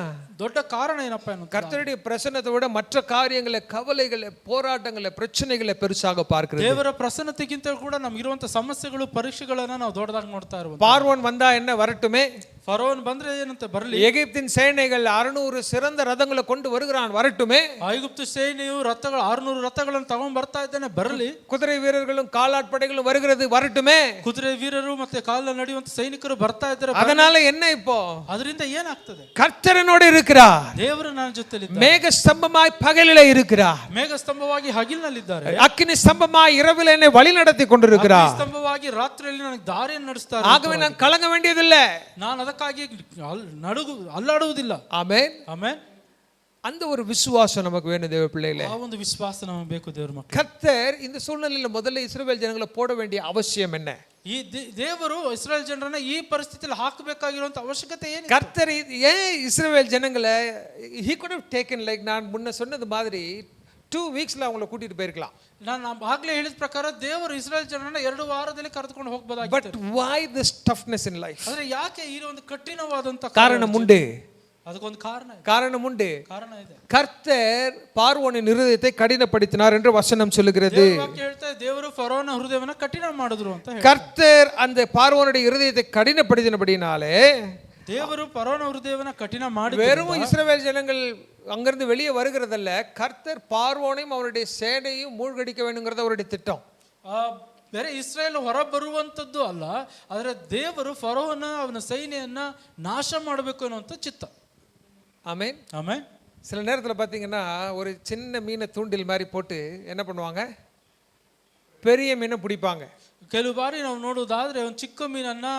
ದೊಡ್ಡ ಕಾರಣ ಏನಪ್ಪಾ ಅನ್ನೋದು, கர்த்தருடைய பிரசன்னத்தை விட மற்ற காரியங்களை, கவலைகளை, போராட்டங்களை, பிரச்சனைகளை பெருசாக பார்க்கிறது. ದೇವರ ಪ್ರಸನ್ನತೆಗಿಂತ ಕೂಡ ನಮಗಿರುವಂತ ಸಮಸ್ಯೆಗಳು, ಪರೀಕ್ಷೆಗಳನ್ನ ನಾವು ದೊಡ್ಡದಾಗಿ ನೋಡ್ತಾ ಇರುವಂತ. பார்வோன் வந்தா என்ன வரட்டுமே, ಫರೋನ್ ಬಂದ್ರೆ ಏನಂತ ಬರಲಿ, எகிப்தின் சேனைகள் 600 சிறந்த ரதங்களை கொண்டு வருகிறான் வரட்டுமே, ಐಗುಪ್ತ ಸೇನೆಯು ರಥಗಳು 600 ರಥಗಳನ್ನು ತಗೊಂಡ್ ಬರ್ತಾ ಇದ್ದಾನೆ ಬರಲಿ, குதிரை வீரர்களும் காலாட்படைகளும் வருகிறது வரட்டுமே, ಕುದುರೆ ವೀರರು ಮತ್ತೆ ಕಾಲ ನಡೆಯುವಂತ ಸೈನಿಕರು ಬರ್ತಾ ಇದ್ದಾರೆ. அதனால என்ன இப்போ, ಅದರಿಂದ ಏನಾಗ್ತದೆ, கர்த்தரனோடு இருக்கிறார். ದೇವರು ನನ್ನ ಜೊತೆಲಿ மேக ஸ்தம்பமாய் பகலிலே இருக்கிறார், ಮೇಘ ಸ್ತಂಭವಾಗಿ ಹಗಲಿನಲ್ಲಿದ್ದಾರೆ, அக்கினி ஸ்தம்பமாய் இரவிலே என்னை வழி நடத்தி கொண்டிருக்கிறார். ಸ್ತಂಭವಾಗಿ ರಾತ್ರಿಯಲ್ಲಿ ನನಗೆ ದಾರಿಯನ್ನು ನಡೆಸ್ತಾರೆ. ஆகவே நான் கலங்க வேண்டியதில்லை, ನಾನು ಅದಕ್ಕಾಗಿ ಅಲ್ಲಾಡುವುದಿಲ್ಲ. ஆமென், ಆಮೆನ್. அந்த ஒரு விசுவாசம் நமக்கு வேணும் தேவ பிள்ளைகளே. ಆ ಒಂದು ವಿಶ್ವಾಸ ನಮಗೆ ಬೇಕು ದೇವರ ಮಕ್ಕಳು. கர்த்தர் இந்த சூழ்நிலையில முதல்ல இஸ்ரவேல் ஜனங்களை போட வேண்டிய அவசியம் என்ன? ಈ ದೇವರು ಇಸ್ರಾಯೇಲ್ ಜನರನ್ನ ಈ ಪರಿಸ್ಥಿತಿಯಲ್ಲಿ ಹಾಕಬೇಕಾಗಿರುವಂತ ಅವಶ್ಯಕತೆ ಏನು? கர்த்தர் ஏன் இஸ்ரவேல் ஜனங்களை he could have taken like நான் முன்ன சொன்னது மாதிரி 2 வீக்ஸ்ல அவங்களை கூட்டிட்டு போயிருக்கலாம். ನಾನು ಆಗ್ಲೇ ಹೇಳಿದ ಪ್ರಕಾರ ದೇವರು ಇಸ್ರಾಯೇಲ್ ಜನರನ್ನ 2 ವಾರದಲ್ಲಿ ಕರೆದುಕೊಂಡು ಹೋಗಬಹುದಾಗಿತ್ತು. But why this toughness in life? ಆದ್ರೆ ಯಾಕೆ ಈ ಒಂದು ಕಠಿಣವಾದಂತ காரணம் உண்டு, ಅದಕ್ಕೊಂದು ಕಾರಣ ಇದೆ. காரணம் உண்டு. ಕಾರಣ ಇದೆ. கர்த்தர் பார்வோனின் இருதயத்தை கடினப்படுத்தினார் என்று வசனம் சொல்லுகிறது. ವಾಕ್ಯ ಹೇಳ್ತಾ ಇದೆ, ದೇವರು ಫರೋನ ಹೃದಯವನ್ನ ಕಠಿಣ ಮಾಡಿದ್ರು ಅಂತ ಹೇಳಿ. கர்த்தர் அந்த பார்வோனுடைய இருதயத்தை கடினப்படுத்தினபடினாலே ದೇವರು ಫರೋನ ಹೃದಯವನ್ನ ಕಠಿಣ ಮಾಡಿ வெறும் இஸ்ரவேல் ஜனங்கள் அங்கிருந்து வெளியே வருகிறதல்ல, கர்த்தர் பார்வோனையும் அவருடைய சேனையும் மூழ்கடிக்க வேண்டும்ங்கிறது அவருடைய திட்டம். ಬೇರೆ ಇಸ್ರಾಯೇಲ್ ಹೊರ ಬರುವಂತದ್ದು ಅಲ್ಲ, ಆದರೆ ದೇವರು ಫರೋನ ಅವನ ಸೈನ್ಯವನ್ನ ನಾಶ ಮಾಡಬೇಕು ಅನ್ನುವಂತ ಚಿತ್ತ. ஆமென், ಆಮೆನ್. சில நேரத்தில் பார்த்தீங்கன்னா ஒரு சின்ன மீனை தூண்டில் மாதிரி போட்டு என்ன பண்ணுவாங்க, பெரிய மீனை பிடிப்பாங்க. ಕೆಲವು ಬಾರಿ ನಾವು ನೋಡುವುದಾದ್ರೆ ಒಂದು ಚಿಕ್ಕ ಮೀನನ್ನ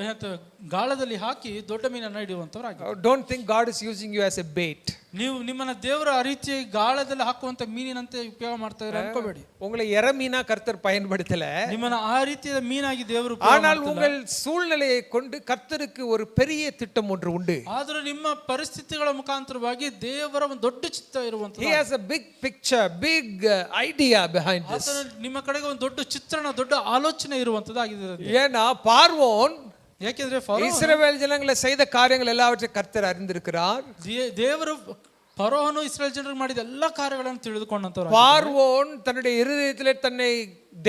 ಏನಂತ ಗಾಳದಲ್ಲಿ ಹಾಕಿ ದೊಡ್ಡ ಮೀನನ್ನ ಹಿಡಿಯುವಂತವ್ರಾಗಿ. Don't think God is using you as a bait. ನೀವು ನಿಮ್ಮನ್ನ ದೇವರ ಆ ರೀತಿ ಗಾಳದಲ್ಲಿ ಹಾಕುವಂತ ಮೀನಿನಂತೆ ಉಪಯೋಗ ಮಾಡ್ತಾ ಇದ್ರೆ ಅನ್ಕೋಬೇಡಿ. உங்களை எரமீனா கர்த்தர் பயன்படுத்தல. ನಿಮ್ಮನ್ನ ಆ ರೀತಿಯ ಮೀನಾಗಿ ದೇವರು ஆனால் உங்கள் சூழ்நிலையை கொண்டு கர்த்தருக்கு ஒரு பெரிய திட்டம் ஒன்று உண்டு. ಆದರೂ ನಿಮ್ಮ ಪರಿಸ್ಥಿತಿಗಳ ಮುಖಾಂತರವಾಗಿ ದೇವರ ಒಂದು ದೊಡ್ಡ ಚಿತ್ತ ಇರುವಂತದ್ದು. He has a big picture, big idea behind this. ನಿಮ್ಮ ಕಡೆಗೆ ಒಂದು ದೊಡ್ಡ ಚಿತ್ರಣ, ದೊಡ್ಡ ಆಲೋಚನೆ ಇರುವಂತದ್ದಾಗಿದೆ. ஏன்னா பார்வோன், ಯಾಕೆಂದ್ರೆ இஸ்ரவேல் ஜனங்களை செய்த காரியங்கள் எல்லாவற்றையும் கர்த்தர் அறிந்திருக்கிறார். ದೇವರು ಫರೋಹನು ಇಸ್ರೇಲ್ ಜನರಿಗೆ ಮಾಡಿದ ಎಲ್ಲ ಕಾರ್ಯಗಳನ್ನು ತಿಳಿದುಕೊಂಡಂತವರು. பார்வோன் தன்னுடைய இருதயத்திலே தன்னை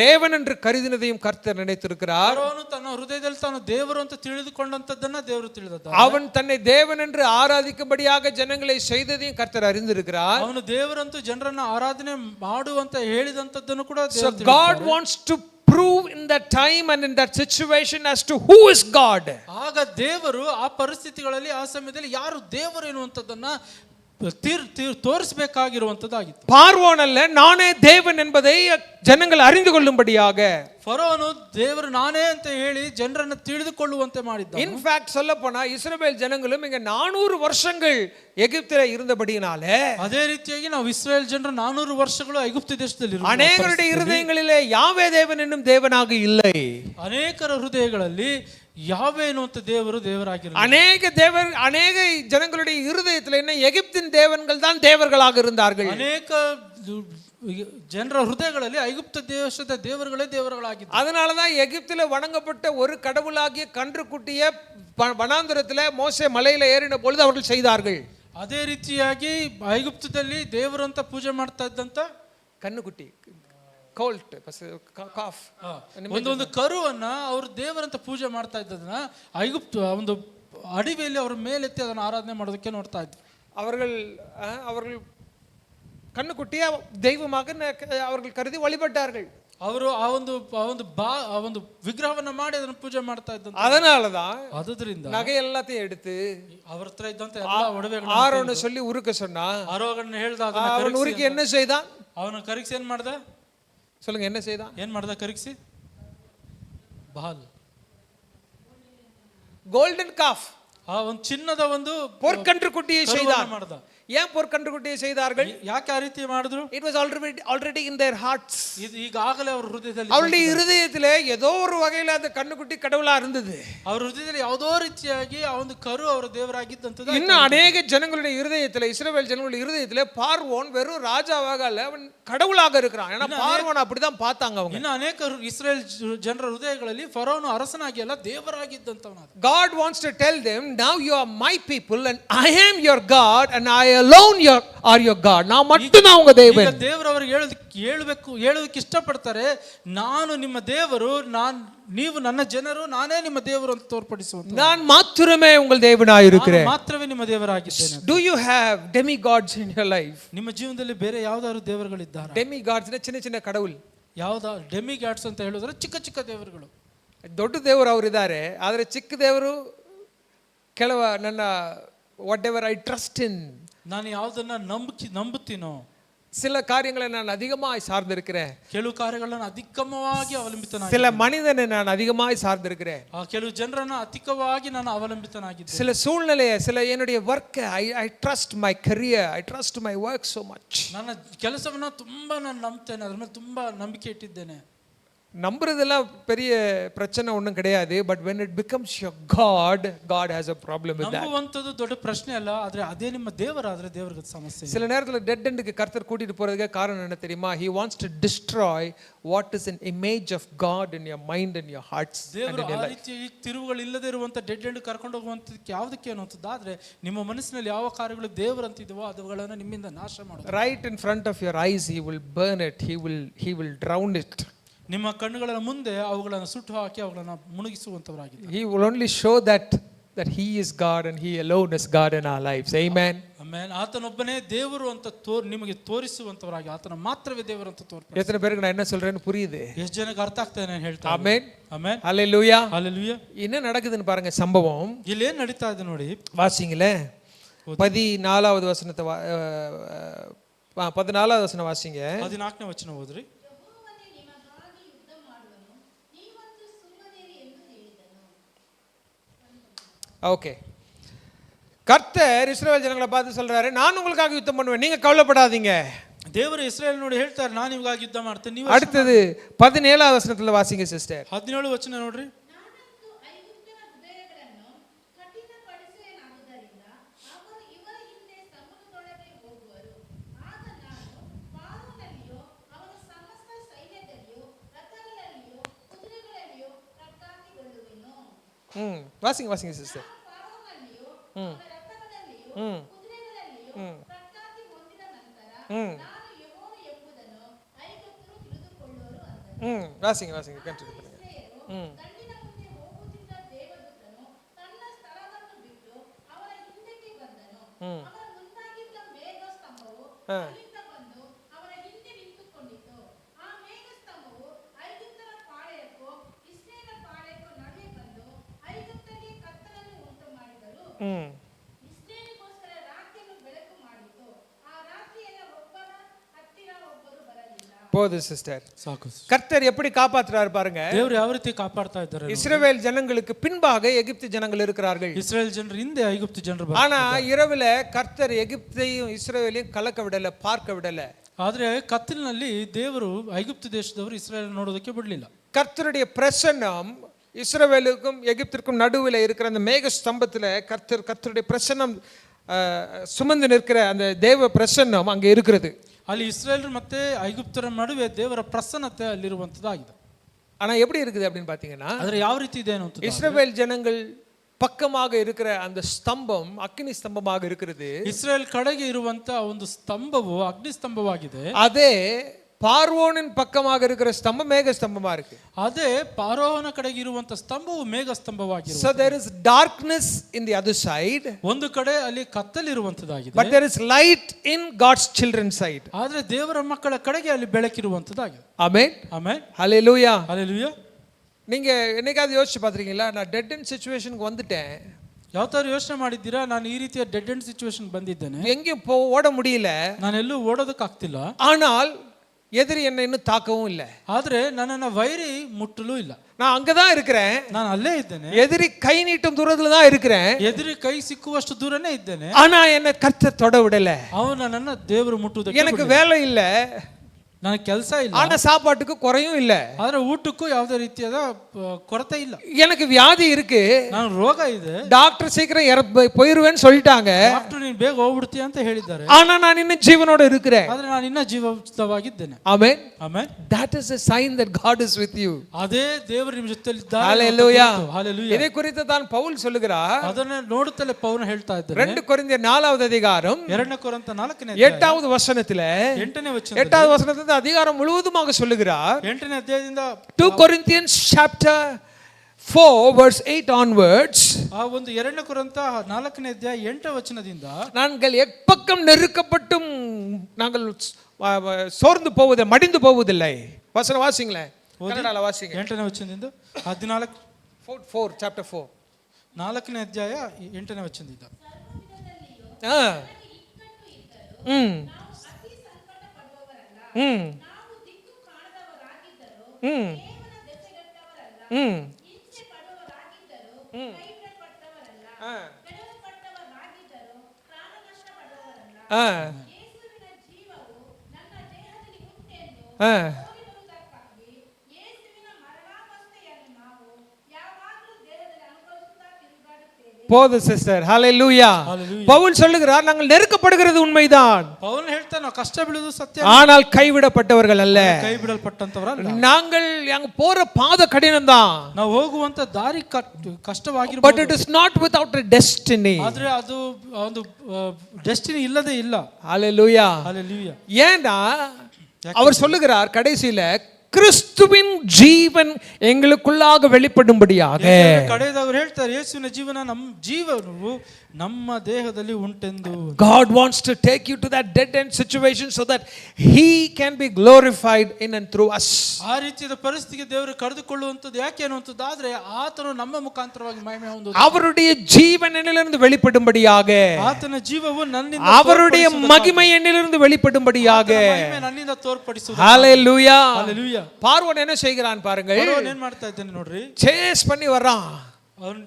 தேவன் என்று கருதினதையும் கர்த்தர் நினைத்திருக்கிறார். ಫರೋಹನು ತನ್ನ ಹೃದಯದಲ್ಲಿ ತಾನು ದೇವರು ಅಂತ ತಿಳಿದುಕೊಂಡಂತದ್ದನ್ನ ದೇವರು ತಿಳಿದಿದ್ದಾರೆ. அவன் தன்னை தேவன் என்று ஆராதிக்கும்படியாக ஜனங்களை செய்ததையும் கர்த்தர் அறிந்திருக்கிறார். ಅವನು ದೇವರಂತೂ ಜನರನ್ನ ಆರಾಧನೆ ಮಾಡುವಂತ ಹೇಳಿದಂತದ್ದನ್ನು ಕೂಡ So God wants to prove in that time and in that situation as to who is God. ಆಗ ದೇವರು ಆ ಪರಿಸ್ಥಿತಿಗಳಲ್ಲಿ ಆ ಸಮಯದಲ್ಲಿ ಯಾರು ದೇವರು ಎನ್ನುವಂತದ್ದನ್ನ ತೋರಿಸಬೇಕಾಗಿರುವಂತದ್ದಾಗಿತ್ತು. பார்வோன் அல்ல, நானே தேவன் என்பதை ஜனங்கள் அறிந்து கொள்ளும்படியாக. ಫರೋಹನು ದೇವರು ನಾನೇ ಅಂತ ಹೇಳಿ ಜನರನ್ನು ತಿಳಿದುಕೊಳ್ಳುವಂತೆ ಮಾಡಿದ್ದ. இன்ஃபேக்ட் சொல்ல போனா இஸ்ரவேல் ஜனங்களும் இங்க 400 வருஷங்கள் எகிப்திலே இருந்தபடியினாலே, ಅದೇ ರೀತಿಯಾಗಿ ನಾವು ಇಸ್ರೇಲ್ ಜನರು 400 ವರ್ಷಗಳು ಐಗುಪ್ತ ದೇಶದಲ್ಲಿ ಇರುವಾಗ அநேகருடைய இருதயங்களிலே யாவே தேவன் என்னும் தேவனாக இல்லை. ಅನೇಕರ ಹೃದಯಗಳಲ್ಲಿ ಯಾವೆ ಎನ್ನುವಂತ ದೇವರು ದೇವರಾಗಿರಲಿಲ್ಲ. அநேக ஜனங்களுடைய இருதயத்தில் என்ன எகிப்தின் தேவன்கள் தான் தேவர்களாக இருந்தார்கள். ಅನೇಕ ಜನರ ಹೃದಯಗಳಲ್ಲಿ ಐಗುಪ್ತ ದೇಶದ ದೇವರುಗಳೇ ದೇವರುಗಳಾಗಿದ್ದರು. அதனால தான் எகிப்தில வணங்கப்பட்ட ஒரு கடவுளாகிய கன்றுக்குட்டியை வனாந்தரத்தில் மோசே மலையில ஏறின பொழுது அவர்கள் செய்தார்கள். ಅದೇ ರೀತಿಯಾಗಿ ಐಗುಪ್ತದಲ್ಲಿ ದೇವರಂತ ಪೂಜೆ ಮಾಡ್ತಾ ಇದ್ದಂತ ಕನ್ನುಕುಟ್ಟಿ, ಕೋಲ್ಟ್, ಕಾಫ್, ಒಂದು ಕರುವನ್ನ ಅವರು ದೇವರಂತ ಪೂಜೆ ಮಾಡ್ತಾ ಇದ್ದದನ್ನ ಐಗುಪ್ತ ಒಂದು ಅಡವಿಯಲ್ಲಿ ಅವರ ಮೇಲೆತ್ತಿ ಅದನ್ನು ಆರಾಧನೆ ಮಾಡೋದಕ್ಕೆ ನೋಡ್ತಾ ಇದ್ರು. அவர்கள் கண்ணுக்குட்டியை தெய்வமாக அவர்கள் கருதி வழிபட்டார்கள். ಅವರು ಆ ಒಂದು ವಿಗ್ರಹವನ್ನ ಮಾಡಿ ಅದನ್ನು ಪೂಜೆ ಮಾಡ್ತಾ ಇದ್ದಂತ. அதனாலதான் ಅದರಿಂದ நகை எல்லாத்தையும் எடுத்து ಅವರ ಹತ್ರ ಇದ್ದಂತ ಎಲ್ಲ ಒಡವೆಗಳನ್ನು ஆரோனை சொல்லி உருக்க சொன்னா, ಆರೋಗನ್ನ ಹೇಳ್ದ, அவன் உருக்கி என்ன செய்தான்? ಅವನ ಕರಗಿಸಿ ಏನ್ ಮಾಡ್ದ? சொல்லுங்க, என்ன செய்தான்? ಏನ್ ಮಾಡ್ದ ಕರಗಿಸಿ? ಬಾಲ್, கோல்டன் காஃப், ಆ ಒಂದು ಚಿನ್ನದ ಒಂದು பொற்கன்று குட்டியை செய்தான். ಮಾಡ್ದ. ஏன் பொற்கன்று குட்டியை செய்தார்கள்? ಯಾಕೆ ಆ ರೀತಿ ಮಾಡಿದ್ರು? It was already in their hearts. ಇದು ಈಗಾಗಲೇ ಅವರ ಹೃದಯದಲ್ಲಿ, அவருடைய இருதயத்திலே ஏதோ ஒரு வகையில அந்த கண்ணுக்குட்டி கடவுளா இருந்தது. ಅವರ ಹೃದಯದಲ್ಲಿ ಯಾವುದೋ ರೀತಿಯಾಗಿ ಆ ಒಂದು ಕರು ಅವರ ದೇವರಾಗಿದ್ದಂತದ್ದು. இன்னும் அநேக ஜனங்களுடைய இருதயத்திலே, இஸ்ரவேல் ஜனங்களுடைய இருதயத்திலே பார்வோன் வெறும் ராஜாவாக அல்ல, அவன் கடவுளாக இருக்கிறான். ஏன்னா பார்வோன் அப்படிதான் பார்த்தாங்க அவங்க. ಇನ್ನು ಅನೇಕ ಇಸ್ರೇಲ್ ಜನರ ಹೃದಯಗಳಲ್ಲಿ ಫರೋನು ಅರಸನಾಗಿ ಅಲ್ಲ ದೇವರಾಗಿದ್ದಂತವನು. God wants to tell them, now you are my people and I am your God and I alone are your God. நான் மட்டும் தான் உங்க தேவன். ಈಗ ದೇವರು ಅವರಿಗೆ ಹೇಳೋದಕ್ಕೆ ಇಷ್ಟಪಡ್ತಾರೆ, ನಾನು ನಿಮ್ಮ ದೇವರು, ನೀವು ನನ್ನ ಜನರು, ನಾನೇ ನಿಮ್ಮ ದೇವರು ಅಂತ ತೋರ್ಪಡಿಸುವಂತ. நான் மாத்திரமே உங்கள் தேவனாய் இருக்கிறேன். ಮಾತ್ರವೇ ನಿಮ್ಮ ದೇವರಾಗಿದ್ದೇನೆ. Do you have demigods in your life? ನಿಮ್ಮ ಜೀವನದಲ್ಲಿ ಬೇರೆ ಯಾವ್ದಾದ್ರು ದೇವರುಗಳಿದ್ದಾರಾ? demigods ಚಿನ್ನ ಚಿನ್ನ ಕಡவுள். ಯಾವ್ದಾ ಡೆಮಿಗಾಡ್ಸ್ ಅಂತ ಹೇಳಿದ್ರೆ ಚಿಕ್ಕ ಚಿಕ್ಕ ದೇವರುಗಳು. ದೊಡ್ಡ ದೇವರು ಅವರು ಇದ್ದಾರೆ, ಆದರೆ ಚಿಕ್ಕ ದೇವರು ಕೆಲವ ನನ್ನ what ever I trust in, ನಾನು ಯಾವುದನ್ನ ನಂಬುತ್ತೀನೋ, சில காரியங்களை நான் அதிகமாய் சார்ந்திருக்கிறேன், ಕೆಲವು ಕಾರ್ಯಗಳನ್ನು ಅಧಿಕವಾಗಿ ಅವಲಂಬಿತನಾಗಿದ್ದೇನೆ, சில மனிதனை நான் அதிகமாய் சார்ந்திருக்கிறேன், ಕೆಲವು ಜನರನ್ನು ಅಧಿಕವಾಗಿ ನಾನು ಅವಲಂಬಿತನಾಗಿದ್ದೇನೆ, சில சூழ்நிலையை, சில என்னுடைய work, I trust my career, I trust my work so much. ನನ್ನ ಕೆಲಸವನ್ನ ತುಂಬಾ ನಾನು ನಂಬ್ತೇನೆ, ಅದ್ರ ಮೇಲೆ ತುಂಬಾ ನಂಬಿಕೆ ಇಟ್ಟಿದ್ದೇನೆ. நம்புறதெல்லாம் பெரிய பிரச்சனை ஒன்றும் கிடையாது. But when it becomes your God, God has a problem with that. ನಂಬುವಂತದ್ದು ದೊಡ್ಡ ಪ್ರಶ್ನೆ ಅಲ್ಲ, ಆದ್ರೆ ಅದೇ ನಿಮ್ಮ ದೇವರಾದ್ರೆ ದೇವರಿಗೆ ಸಮಸ್ಯೆ. சில நேரத்தில் டெட் எண்டுக்கு கர்த்தர் கூட்டிட்டு போறதுக்கு காரணம் என்ன தெரியுமா? He wants to destroy what is an image of God in your mind and your hearts. ದೇವರು ಆ ರೀತಿ ತಿರುವುಗಳು ಇಲ್ಲದೆ ಇರುವಂತ ಡೆಡ್ ಎಂಡ್ ಕರ್ಕೊಂಡು ಹೋಗುವಂತದಕ್ಕೆ ಯಾವುದಕ್ಕೆ ಅನ್ನುವಂಥದ್ದಾದ್ರೆ ನಿಮ್ಮ ಮನಸ್ಸಿನಲ್ಲಿ ಯಾವ ಕಾರ್ಯಗಳು ದೇವರಂತಿದವೋ ಅವುಗಳನ್ನು ನಿಮ್ಮಿಂದ ನಾಶ ಮಾಡೋದು. Right in front of your eyes he will burn it, he will drown it. ನಿಮ್ಮ ಕಣ್ಣುಗಳ ಮುಂದೆ ಅವುಗಳನ್ನು ಸುಟ್ಟು ಹಾಕಿ ಅವುಗಳನ್ನು ಮುಳುಗಿಸುವಂತವರಾಗಿದ್ದಾರೆ. He will only show that he is God and he alone is God in our lives. Amen. Amen. ಆತನೊಬ್ಬನೇ ದೇವರು ಅಂತ ನಿಮಗೆ ತೋರಿಸುವಂತವರಾಗಿ ಆತನ ಮಾತ್ರವೇ ದೇವರು ಅಂತ ತೋರ್ಪಡಿಸಿ. எத்தனை பேருக்கு நான் என்ன சொல்றேன்னு புரியுது? ಎಷ್ಟು ಜನಕ್ಕೆ ಅರ್ಥ ಆಗ್ತಾ ಇದೆ ನಾನು ಹೇಳ್ತಾ? ಆಮೆನ್. ಆಮೆನ್. ஹalleluya. ஹalleluya. என்ன நடக்குதுன்னு பாருங்க சம்பவம். ಇಲ್ಲಿ ಏನು ನಡೀತಾ ಇದೆ ನೋಡಿ. வாசிங்களே 14வது வசனத்தை 14வது வசனம் வாசிங்க. 14ನೇ ವಚನ ಓದ್ರಿ. ஓகே. கர்த்தர் இஸ்ரவேல் ஜனங்களை பார்த்து சொல்றாரு, நான் உங்களுக்காக யுத்தம் பண்ணுவேன், நீங்க கவலைப்படாதீங்க. ದೇವರು ಇಸ್ರಾಯೇಲ್ ನೋಡಿ ಹೇಳ್ತಾರೆ, ನಾನು ನಿಮಗಾಗಿ ಯುದ್ಧ ಮಾಡ್ತೇನೆ, ನೀವು அடுத்தது 17வது வசனத்துல வாசிங்க ಸಿಸ್ಟರ್. 17 ವಚನ ನೋಡ್ರಿ. வாசிங்க சிஸ்டர். வாசிங்க கண்டினியூ பண்ணுங்க. போது சிஸ்டர். ಸಾಕು. கர்த்தர் எப்படி காப்பாற்றுறாரு பாருங்க. ದೇವರು ಯಾವ ರೀತಿ ಕಾಪಾಡ್ತಾ ಇದ್ದಾರೆ. இஸ்ரவேல் ஜனங்களுக்கு பின்பாக எகிப்து ஜனங்கள் இருக்கிறார்கள். இஸ்ரேல் ಜನರು ಹಿಂದೆ ಐಗುಪ್ತ ಜನರು. ஆனா இரவுல கர்த்தர் எகிப்தையும் இஸ்ரவேலையும் கலக்க விடல, பார்க்க விடல. ಆದ್ರೆ ಕತ್ತಲಿನಲ್ಲಿ ದೇವರು ಐಗುಪ್ತ ದೇಶದವರು ಇಸ್ರೇಲ್ ನೋಡೋದಕ್ಕೆ ಬಿಡಲಿಲ್ಲ. கர்த்தருடைய பிரசன்னம் இஸ்ரவேலுக்கும் எகிப்திற்கும் நடுவில் இருக்கிற அந்த மேக ஸ்தம்பத்துல கர்த்தருடைய பிரசன்னம் சுமந்து நிற்கிற அந்த தேவ பிரசன்னம் அங்க இருக்கிறது. ಅಲ್ಲಿ ಇಸ್ರೇಲ್ ಮತ್ತೆ ಐಗುಪ್ತರ ನಡುವೆ ದೇವರ ಪ್ರಸನ್ನತೆ ಅಲ್ಲಿರುವಂತದ್ದಾಗಿದೆ. ஆனா எப்படி இருக்குது அப்படின்னு பாத்தீங்கன்னா, ಆದ್ರೆ ಯಾವ ರೀತಿ ಇದೆ ಅಂತ இஸ்ரவேல் ஜனங்கள் பக்கமாக இருக்கிற அந்த ஸ்தம்பம் அக்னி ஸ்தம்பமாக இருக்கிறது. ಇಸ್ರೇಲ್ ಕಡೆಗೆ ಇರುವಂತ ಒಂದು ಸ್ತಂಭವು ಅಗ್ನಿ ಸ್ತಂಭವಾಗಿದೆ. அதே பார்வோனின் பக்கமாக இருக்கிற ஸ்தம்பம் மேக ஸ்தம்பமா இருக்கு. ಅದೇ ಪಾರೋಹನ ಕಡೆಗೆ ಇರುವಂತ ಸ್ತಂಭವು ಮೇಘ ಸ್ತಂಭವಾಗಿದೆ. So there is darkness in the other side. ಒಂದು ಕಡೆ ಅಲ್ಲಿ ಕತ್ತಲಿರುವಂತದ್ದಾಗಿದೆ. But there is light in God's children's side. ಆದ್ರೆ ದೇವರ ಮಕ್ಕಳ ಕಡೆಗೆ ಅಲ್ಲಿ ಬೆಳಕಿರುವಂತದ್ದಾಗಿದೆ. Amen. ಆಮೆನ್. Hallelujah. Hallelujah. நீங்க என்னைக்காவது யோசிச்சு பாத்திருக்கீங்களா, நான் டெட் எண்ட் சிச்சுவேஷனுக்கு வந்துட்டேன், ಯಾವ ತರ ಯೋಚನೆ ಮಾಡಿದ್ದೀರಾ, ನಾನು ಈ ರೀತಿಯ ಡೆಡ್ ಎಂಡ್ ಸಿಚುವೇಶನ್ ಬಂದಿದ್ದೇನೆ, எங்கேயும் ஓட முடியல, ನಾನು ಎಲ್ಲೂ ಓಡೋದಕ್ಕೆ ಆಗ್ತಿಲ್ಲ, ஆனால் எதிரி என்னை இன்னும் தாக்கவும் இல்லை, ಆದ್ರೆ ನನ್ನನ್ನ ವೈರಿ ಮುಟ್ಟಲೂ ಇಲ್ಲ, நான் அங்கதான் இருக்கிறேன், ನಾನು ಅಲ್ಲೇ ಇದ್ದೇನೆ, எதிரி கை நீட்டும் தூரத்துல தான் இருக்கிறேன், ಎದುರಿ ಕೈ ಸಿಕ್ಕುವಷ್ಟು ದೂರನೇ ಇದ್ದೇನೆ, ஆனா என்ன கர்த்தர் தொட விடல, ಅವನು ನನ್ನ ದೇವರು ಮುಟ್ಟುವುದಕ್ಕೆ எனக்கு வேலை இல்ல, ನನಗೆ ಕೆಲಸ ಇಲ್ಲ, ஆனா சாப்பாட்டுக்கு குறையும் இல்ல, ಆದ್ರೆ ಊಟಕ್ಕೂ ಯಾವುದೇ ರೀತಿಯಾದ ಕೊರತೆ ಇಲ್ಲ, எனக்கு வியாதி இருக்கு, ನಾನು ರೋಗ ಇದೆ, டாக்டர் சீக்கிரம் போயிருவேன்னு சொல்லிட்டாங்க, ಡಾಕ್ಟರ್ ನೀನು ಬೇಗ ಹೋಗ್ಬಿಡ್ತೀಯ ಅಂತ ಹೇಳಿದ್ದಾರೆ, ஆனா நான் இன்னும் ஜீவனோட இருக்கிறேன், ಆದ್ರೆ ನಾನು ಇನ್ನ ಜೀವಿತವಾಗಿದ್ದೇನೆ. Amen. Amen. That is a sign that God is with you. ಅದೇ ದೇವರು ನಿಮ್ಮ ಜೊತೆಯಲ್ಲಿ ಇದ್ದಾರೆ. Hallelujah. Hallelujah. இதை குறித்து தான் பவுல் சொல்லுகிறார். ಅದನ್ನ ನೋಡುತ್ತಲೇ ಪೌಲ ಹೇಳ್ತಾ ಇದ್ದಾರೆ. 2 ಕೊರಿಂಥಿಯர் 4வது அதிகாரம் 2 ಕೊರಿಂಥ 4ನೇ 8வது வசனத்திலே 8ನೇ ವಚನ 8வது வசனத்திலே அதிகாரம் முழுவதுமாக சொல்லுகிறார். 8ನೇ ಅಧ್ಯಾಯದಿಂದ 2 Corinthians chapter 4 verse 8 onwards. ಆ ಒಂದು 2 ಕೊರಿಂಥ 4ನೇ ಅಧ್ಯಾಯ 8ನೇ ವಚನದಿಂದ, நாங்கள் எப்பக்கம் நெருக்கப்பட்டும் நாங்கள் சோர்ந்து போவதில்லை, மடிந்து போவதில்லை. வசனம் வாசிங்களே, கன்னடல வாசிங்க. 8ನೇ ವಚನದಿಂದ 14 4 chapter 4 4ನೇ ಅಧ್ಯಾಯ 8ನೇ ವಚನದಿಂದ, போது சிஸ்டர். ஹalleluya. பவுல் சொல்லுகிறார், நாங்கள் நெருக்கப்படுகிறது உண்மைதான், ಪೌಲ ಹೇಳ್ತಾನೆ ನಾವು ಕಷ್ಟ ಬೀಳುವುದು ಸತ್ಯ, ஆனால் கைவிடப்பட்டவர்கள் அல்ல, ಕೈ ಬಿಡಲ್ಪಟ್ಟಂತವರಲ್ಲ, நாங்கள் அங்க போற பாதை கடினம்தான், ನಾವು ಹೋಗುವಂತ ದಾರಿ ಕಷ್ಟವಾಗಿರಬಹುದು, but it is not without a destiny. ಆದ್ರೆ ಅದು ಒಂದು ಡೆಸ್ಟಿನಿ ಇಲ್ಲದೆ ಇಲ್ಲ. ஹalleluya. Hallelujah. ஏன்னா அவர் சொல்லுகிறார் கடைசியில, கிறிஸ்துவின் ஜீவன் எங்களுக்குள்ளாக வெளிப்படும்படியாக. ಕಡೆಯದವರು ಹೇಳ್ತಾರೆ, ಯೇಸುವಿನ ಜೀವನ ನಮ್ಮ ಜೀವನವು ನಮ್ಮ ದೇಹದಲ್ಲಿ ಉಂಟೆಂದು. God wants to take you to that dead end situation so that he can be glorified in and through us. ಆ ರೀತಿಯ ಪರಿಸ್ಥಿತಿಗೆ ದೇವರು ಕರೆದುಕೊಳ್ಳುವಂತದ್ದು ಯಾಕೆ ಅನ್ನುವಂತದ್ದಾದ್ರೆ, ಆತನು ನಮ್ಮ ಮುಖಾಂತರವಾಗಿ ಮಹಿಮೆ ಹೊಂದುವುದು, அவருடைய ஜீவன் என்னிலிருந்து வெளிப்படும்படியாக, ಆತನ ಜೀವವು ನನ್ನಿಂದ, அவருடைய மகிமை என்னிலிருந்து வெளிப்படும்படியாக. ಮಹಿಮೆ ನನ್ನಿಂದ ತೋರ್ಪಡಿಸುವುದು. ஹalleluya. Hallelujah. பார்வோன் என்ன செய்கிறான் பாருங்கள், ಫರೋಹ್ ಏನ್ ಮಾಡ್ತಾ ಇದ್ದಾನೆ ನೋಡ್ರಿ, சேஸ் பண்ணி வரான்,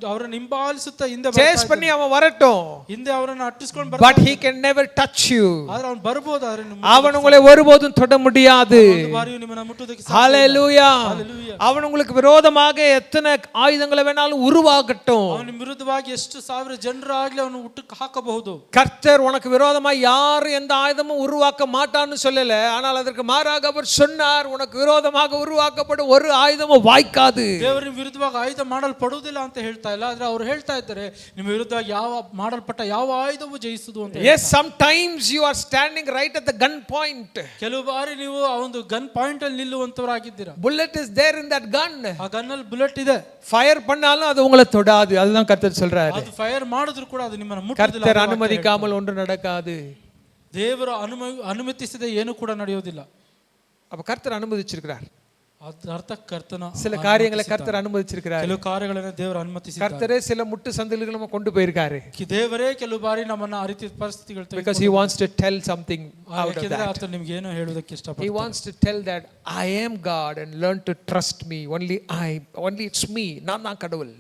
ಅವರನ್ನು ಹಿಂಬಾಲಿಸುತ್ತಾ ಹಿಂದೆ சேஸ் பண்ணி அவன் வரட்டும், ಹಿಂದೆ ಅವರನ್ನು ಅಟ್ಟಿಸ್ಕೊಂಡು but he can never touch you. ಆದ್ರೆ ಅವನು ಬರ್ಬೋದು, ಆದ್ರೆ அவன் உங்களை ஒருபோதும் தொட முடியாது. ಬಾರಿಯು ನಿಮ್ಮನ್ನ ಮುಟ್ಟುವುದಕ್ಕೆ ஹalleluya. Hallelujah. அவன் உங்களுக்கு விரோதமாக எத்தனை ஆயுதங்களை வேணாலும் உருவாக்கட்டும், ಅವನ ವಿರುದ್ಧವಾಗಿ ಎಷ್ಟು ಸಾವಿರ ಜನರಾಗ್ಲಿ ಅವನು ಹುಟ್ಟಕ್ಕೆ ಹಾಕಬಹುದು. கர்த்தர் உனக்கு விரோதமாக யாரும் எந்த ஆயுதமும் உருவாக்க மாட்டான்னு சொல்லல, ஆனால் அதற்கு மாறாக அவர் சொன்னார், உனக்கு விரோதமாக உருவாக்கப்படும் ஒரு ஆயுதமும் வாய்க்காது. ದೇವರ ವಿರುದ್ಧವಾಗಿ ಆಯುಧ ಮಾಡಲ್ಪಡುವುದಿಲ್ಲ ಅಂತ ಹೇಳ್ತಾ ಇಲ್ಲ, ಆದ್ರೆ ಅವರು ಹೇಳ್ತಾ ಇದ್ದಾರೆ ನಿಮ್ಮ ವಿರುದ್ಧವಾಗಿ ಯಾವ ಮಾಡಲ್ಪಟ್ಟ ಯಾವ ಆಯುಧವೂ ಜಯಿಸುವುದು ಅಂತ. Yes, sometimes you are standing right at the gun point. ಕೆಲವು ಬಾರಿ ನೀವು ಆ ಒಂದು ಗನ್ ಪಾಯಿಂಟ್ ಅಲ್ಲಿ ನಿಲ್ಲುವಂತವರಾಗಿದ್ದೀರಾ. Bullet is there in that gun. ಆ ಗನ್ ಅಲ್ಲಿ ಬುಲೆಟ್ ಇದೆ, ஃபயர் பண்ணாலும் அது உங்களை தொடாது. அதுதான் கர்த்தர் சொல்றாரு. ಅದು ಫೈರ್ ಮಾಡಿದ್ರು ಕೂಡ ಅದು ನಿಮ್ಮನ್ನು ಮುಟ್ಟುವುದಿಲ್ಲ. கர்த்தர் அனுமதிக்காமல் ஒன்று நடக்காது. ದೇವರು ಅನುಮತಿಸದೆ ಏನು ಕೂಡ ನಡೆಯೋದಿಲ್ಲ. அப்ப கர்த்தர் அனுமதிச்சிருக்கிறார். ಅದ ಅರ್ಥ ಕರ್ತನ சில காரியங்களை கர்த்தர் அனுமதிச்சிருக்கிறார். ಕೆಲವು ಕಾರ್ಯಗಳನ್ನು ದೇವರು ಅನುಮತಿಸಿದ್ದಾರೆ. கர்த்தரே சில முட்டு சந்தில்களை கொண்டு போயிருக்காரு. ದೇವರೇ ಕೆಲವು ಬಾರಿ ನಮ್ಮನ್ನ ಆ ರೀತಿ ಪರಿಸ್ಥಿತಿಗಳು because he wants to tell something out of that. ಆತ ನಿಮಗೆ ಏನೋ ಹೇಳೋದಕ್ಕೆ ಇಷ್ಟಪಡ್ತಾನೆ. he wants to tell that I am God and learn to trust me. only it's me. ನಾನು கடவுள்.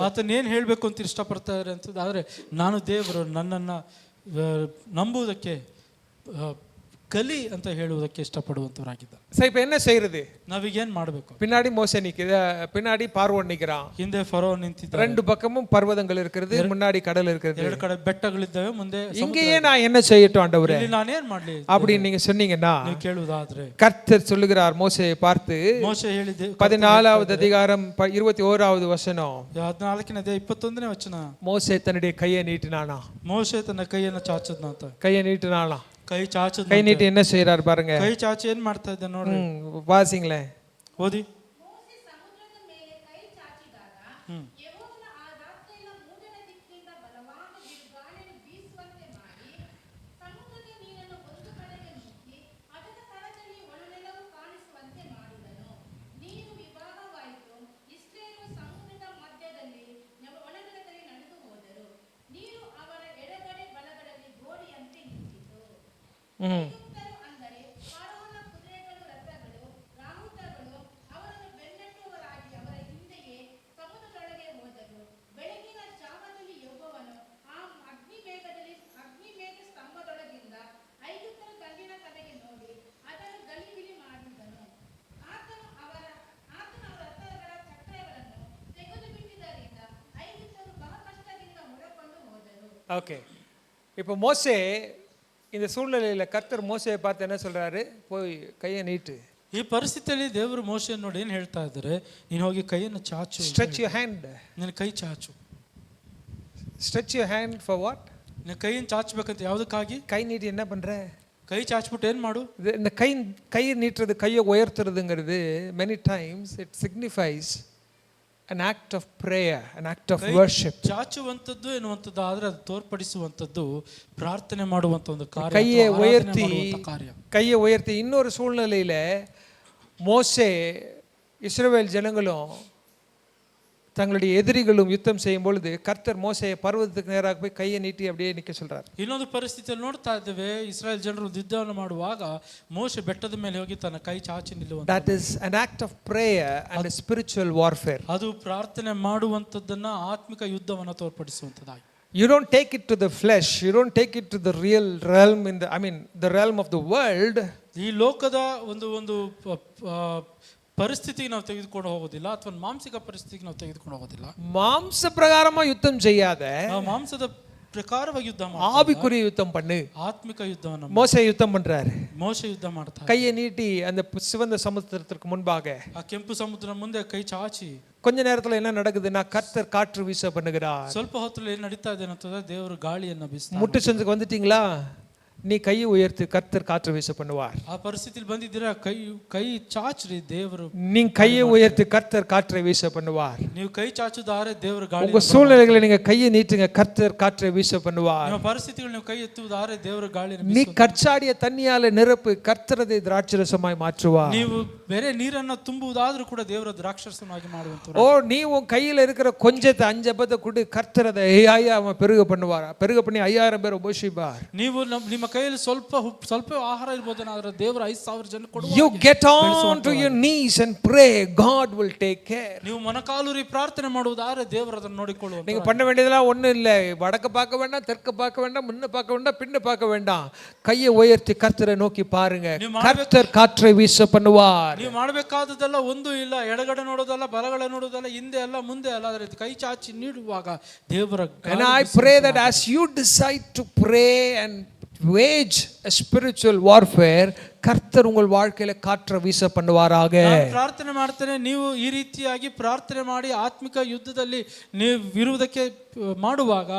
ಆತನ ಏನು ಹೇಳಬೇಕು ಅಂತ ಇಷ್ಟಪಡ್ತಾರೆ ಅಂತಂದ್ರೆ, ನಾನು ದೇವರು, ನನ್ನನ್ನು ನಂಬುವುದಕ್ಕೆ ಕಲಿ ಅಂತ ಹೇಳುವುದಕ್ಕೆ ಇಷ್ಟಪಡುವಂತವರಾಗಿದ್ದಾರೆ. சரி, இப்போ என்ன செய்யறது? ನಾವೀಗ ಏನ್ ಮಾಡಬೇಕು? பின்னாடி மோசே நிக்குது, பின்னாடி பார்வோன் நிக்கிறான், ಹಿಂದೆ ಫರೋ ನಿಂತಿದ್ದಾನೆ, ரெண்டு பக்கமும் பர்வதங்கள் இருக்கிறது, முன்னாடி கடல் இருக்கிறது, ಎರಡು ಕಡೆ ಬೆಟ್ಟಗಳಿದ್ದಾವೆ, ಮುಂದೆ இங்கேயே நான் என்ன செய்யட்டும் ஆண்டவரே ಇಲ್ಲಿ ನಾನು ಏನ್ ಮಾಡ್ಲಿ அப்படி நீங்க சொன்னீங்கன்னா, ನೀವು ಕೇಳುವುದಾದ್ರೆ கர்த்தர் சொல்லுகிறார் மோசேயை பார்த்து, ಮೋಶೆ ಹೇಳಿದೆ 14வது அதிகாரம் 21வது வசனம், 14ನೇ ಅಧ್ಯಾಯ 21ನೇ ವಚನ, மோசே தன்னுடைய கையை நீட்டினானா, ಮೋಶೆ ತನ್ನ ಕೈಯನ್ನು ಚಾಚದ್ನಂತ, கையை நீட்டினானா, ಕೈ ಚಾಚದ್, கை நீட்டி என்ன செய்யறாரு பாருங்க, ಕೈ ಚಾಚಿ ಏನ್ ಮಾಡ್ತಾ ಇದ್ದ ನೋಡಿ, வாசிங்களே, ಓದಿ. ஓகே, இப்போ மோசே இந்த சூழ்நிலையில கர்த்தர் மோசேயை பார்த்து என்ன சொல்றாரு? போய் கையை நீட்டு. ಈ ಪರಿಸ್ಥಿತಿಯಲ್ಲಿ ದೇವರು ಮೋಶೆಯನ್ನು ನೋಡಿ ಏನು ಹೇಳ್ತಾ ಇದ್ದಾರೆ? ನೀನು ಹೋಗಿ ಕೈಯನ್ನು ಚಾಚು, stretch your hand. ನಿನ್ನ ಕೈ ಚಾಚು. stretch your hand for what? ನಿನ್ನ ಕೈಯನ್ನು ಚಾಚಬೇಕಂತ ಯಾವುದಕ್ಕಾಗಿ? கை நீட்டி என்ன பண்ற? ಕೈ ಚಾಚ್ಬಿಟ್ಟು ಏನು ಮಾಡು? இந்த கை நீட்டுறது, கையை உயர்த்துறதுங்கிறது many times it signifies an act of prayer, an act of worship. ಚಾಚುವಂತದ್ದು ಎನ್ನುವಂತದ್ದು ಆದ್ರೆ ಅದು ತೋರ್ಪಡಿಸುವಂತದ್ದು ಪ್ರಾರ್ಥನೆ ಮಾಡುವಂತ ಒಂದು ಕಾರ್ಯ, கையை உயர்த்தி. இன்னொரு சூழ்நிலையில மோசே இஸ்ரவேல் ஜனங்களும் தங்களுடைய எதிரிகளும் யுத்தம் செய்யும் பொழுது கர்த்தர் மோசேயை பர்வதத்துக்கு நேராக போய் கையை நீட்டி அப்படியே நிக்க சொல்றார். ಇನ್ನೊಂದು ಪರಿಸ್ಥಿತಿಯಲ್ಲಿ ನೋಡ್ತಾ ಇದ್ದೇವೆ, ಇಸ್ರಾಯೇಲ್ ಜನರು ಯುದ್ಧವನ್ನು ಮಾಡುವಾಗ ಮೋಶೆ ಬೆಟ್ಟದ ಮೇಲೆ ಹೋಗಿ ತನ್ನ ಕೈ ಚಾಚಿ ನಿಲ್ಲುವಂತ. That is an act of prayer and a spiritual warfare. ಅದು ಪ್ರಾರ್ಥನೆ ಮಾಡುವಂತದ್ದನ್ನ ಆತ್ಮಿಕ ಯುದ್ಧವನ್ನು ತೋರ್ಪಡಿಸುವಂತದ್ದಾಗಿ. You don't take it to the flesh, you don't take it to the real realm the realm of the world. ಈ ಲೋಕದ ಒಂದು ಪರಿಸ್ಥಿತಿಗೆ ನಾವು ತೆಗೆದುಕೊಂಡು ಹೋಗೋದಿಲ್ಲ, ಅಥವಾ ಮಾಂಸಿಕ ಪರಿಸ್ಥಿತಿಗೆ ನಾವು ತೆಗೆದುಕೊಂಡು ಹೋಗೋದಿಲ್ಲ. மாம்ச பிரகாரமா யுத்தம் செய்யாத, ಮಾಂಸದ ಪ್ರಕಾರವಾಗಿ ಯುದ್ಧ ಮಾಡು, ஆவிக்குரிய யுத்தம் பண்ணு. ಆತ್ಮಿಕ ಯುದ್ಧವನ್ನು மோசே யுத்தம் பண்றாரு, ಮೋಶೆ ಯುದ್ಧ ಮಾಡ್ತಾನೆ. கையை நீட்டி அந்த சிவந்த சமுத்திரத்திற்கு முன்பாக, ಆ ಕೆಂಪು ಸಮುದ್ರ ಮುಂದೆ ಕೈ ಚಾಚಿ. கொஞ்ச நேரத்துல என்ன நடக்குதுன்னா கர்த்தர் காற்று வீச பண்ணுகிறார். ಸ್ವಲ್ಪ ಹೊತ್ತಲ್ಲಿ ಏನು ನಡೀತಾ ಇದೆ ಅಂತಂದ್ರೆ ದೇವರು ಗಾಳಿಯನ್ನು ಬೀಸ್ತಾನೆ. முட்டு சந்துக்கு வந்துட்டீங்களா? நீ கையை உயர்த்தி, கர்த்தர் காற்று வீச பண்ணுவார். ಆ ಪರಿಸ್ಥಿತಿಯಲ್ಲಿ ಬಂದಿದ್ದೀರಾ? ಕೈ ಚಾಚ್ರಿ, ದೇವರು. நீங்க கையை உயர்த்தி, கர்த்தர் காற்றை வீச பண்ணுவார். ನೀವು ಕೈ ಚಾಚುದಾರೆ ದೇವರು ಗಾಳಿ. உங்க சூழ்நிலைகளை நீங்க கையை நீட்டுங்க, கர்த்தர் காற்றை வீச பண்ணுவார். ನಿಮ್ಮ ಪರಿಸ್ಥಿತಿಗಳು ನೀವು ಕೈ ಎತ್ತುವುದಾರೆ ದೇವರು ಗಾಳಿಯನ್ನು நீ கற்சாடிய தண்ணியால நிரப்பு, கர்த்தர் அதை திராட்சரசமாய் மாற்றுவார். ನೀವು ಬೇರೆ ನೀರನ್ನ ತುಂಬುವುದಾದ್ರೂ ಕೂಡ ದೇವರ ದ್ರಾಕ್ಷರಸನಾಗಿ ಮಾಡುವಂತ. ஓ நீ உன் கையில் இருக்கிற கொஞ்சத்தை 5 அப்பத்தை கொடு, கர்த்தர் அதை அவன் பெருக பண்ணுவார். பெருக பண்ணி 5000 பேர் உபோஷிப்பார். ನೀವು ನಿಮ್ಮ ಕೈಯಲ್ಲಿ ಸ್ವಲ್ಪ ಆಹಾರ ಇರಬಹುದೇನಾದ್ರೆ ದೇವರು 5000 ಜನ ಕೊಡುವ. You get on to your knees and pray, God will take care. ನೀವು ಮೊಣಕಾಲೂರಿ ಪ್ರಾರ್ಥನೆ ಮಾಡುವುದಾದ್ರೆ ದೇವರು ಅದನ್ನು ನೋಡಿಕೊಳ್ಳುವ. நீங்க பண்ண வேண்டியதெல்லாம் ஒண்ணும் இல்லை. வடக்க பார்க்க வேண்டாம், தெற்கு பார்க்க வேண்டாம், முன்ன பார்க்க வேண்டாம், பின்ன பார்க்க வேண்டாம். கையை உயர்த்தி கர்த்தரை நோக்கி பாருங்க. கர்த்தர் காற்றை வீச பண்ணுவார். ನೀವು ಮಾಡಬೇಕಾದದೆಲ್ಲ ಒಂದು ಇಲ್ಲ, ಎಡಗಡೆ ನೋಡೋದಲ್ಲ, ಬಲಗಡೆ ನೋಡೋದಲ್ಲ, ಹಿಂದೆ ಅಲ್ಲ ಮುಂದೆ ಅಲ್ಲ, ಅದರ ಕೈ ಚಾಚಿ ನೀಡುವಾಗ ದೇವರ. And I pray that as you decide to pray and wage a spiritual warfare, கர்த்தர் உங்கள் வாழ்க்கையில காற்றை வீச பண்ணுவாராக. ನಾನು ಪ್ರಾರ್ಥನೆ ಮಾಡ್ತೇನೆ, ನೀವು ಈ ರೀತಿಯಾಗಿ ಪ್ರಾರ್ಥನೆ ಮಾಡಿ ಆತ್ಮಿಕ ಯುದ್ಧದಲ್ಲಿ ನೀವು ವಿರುದ್ಧಕ್ಕೆ ಮಾಡುವಾಗ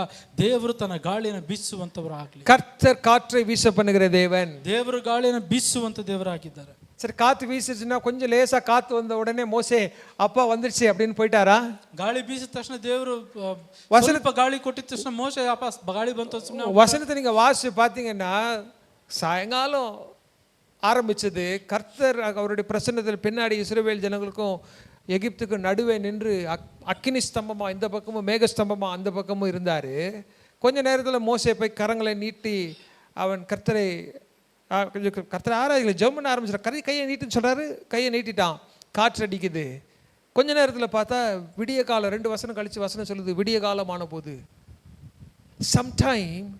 ದೇವರು ತನ್ನ ಗಾಳಿಯನ್ನು ಬೀಸುವಂತವರಾಗಲಿ. கர்த்தர் காற்றை வீச பண்ணுகிற தேவன். ದೇವರು ಗಾಳಿಯನ್ನು ಬೀಸುವಂತ ದೇವರಾಗಿದ್ದಾರೆ. சரி, காத்து வீசுச்சுன்னா கொஞ்சம் லேசா காத்து வந்த உடனே மோசே அப்பா வந்துருச்சு அப்படின்னு போயிட்டாரா? ಗಾಳಿ ಬೀಸಿದ ತಕ್ಷಣ ದೇವರು ಸ್ವಲ್ಪ ಗಾಳಿ ಕೊಟ್ಟಿದ ತಕ್ಷಣ ಮೋಶೆ ವಾಪಸ್ ಗಾಳಿ ಬಂತು ಸುಮ್ಮನೆ. வசனத்தை நீங்க வாசிச்சு பார்த்தீங்கன்னா சாயங்காலம் ஆரம்பிச்சது. கர்த்தர் அவருடைய பிரசன்னத்தில் பின்னாடி இஸ்ரவேல் ஜனங்களுக்கும் எகிப்துக்கும் நடுவே நின்று அக்கினி ஸ்தம்பமா இந்த பக்கமும் மேக ஸ்தம்பமா அந்த பக்கமும் இருந்தாரு. கொஞ்ச நேரத்தில் மோசே போய் கரங்களை நீட்டி அவன் கர்த்தரை ஆராய்களை ஜெபம் பண்ண ஆரம்பிச்சிட்டான். கையை நீட்டுன்னு சொல்றாரு, கையை நீட்டிட்டான், காற்று அடிக்குது. கொஞ்ச நேரத்தில் பார்த்தா விடிய காலம். 2 வசனம் கழிச்சு வசனம் சொல்லுது விடிய காலமான போது. sometime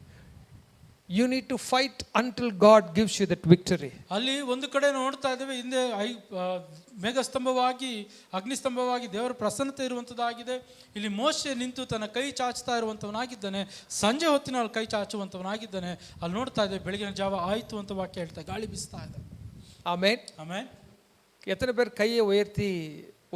you need to fight until God gives you that victory. ಅಲ್ಲಿ ಒಂದು ಕಡೆ ನೋಡ್ತಾ ಇದ್ದೇವೆ, ಹಿಂದೆ ಮೇಘಸ್ತಂಭವಾಗಿ ಅಗ್ನಿಸ್ತಂಭವಾಗಿ ದೇವರ ಪ್ರಸನ್ನತೆ ಇರುವಂತದ್ದಾಗಿದೆ. ಇಲ್ಲಿ ಮೋಶೆ ನಿಂತು ತನ್ನ ಕೈ ಚಾಚ್ತಾ ಇರುವಂತವನಾಗಿದ್ದಾನೆ, ಸಂಜೆ ಹೊತ್ತಿನಲ್ಲಿ ಕೈ ಚಾಚುವಂತವನಾಗಿದ್ದಾನೆ. ಅಲ್ಲಿ ನೋಡ್ತಾ ಇದ್ದೇವೆ ಬೆಳಗಿನ ಜಾವ ಆಯ್ತು ಅಂತ ವಾಕ್ಯ ಹೇಳ್ತಾ ಗಾಳಿ ಬೀಸ್ತಾ ಇದೆ. ஆமென் ಆಮೆನ್. எத்தனை பேர் கையை உயர்த்தி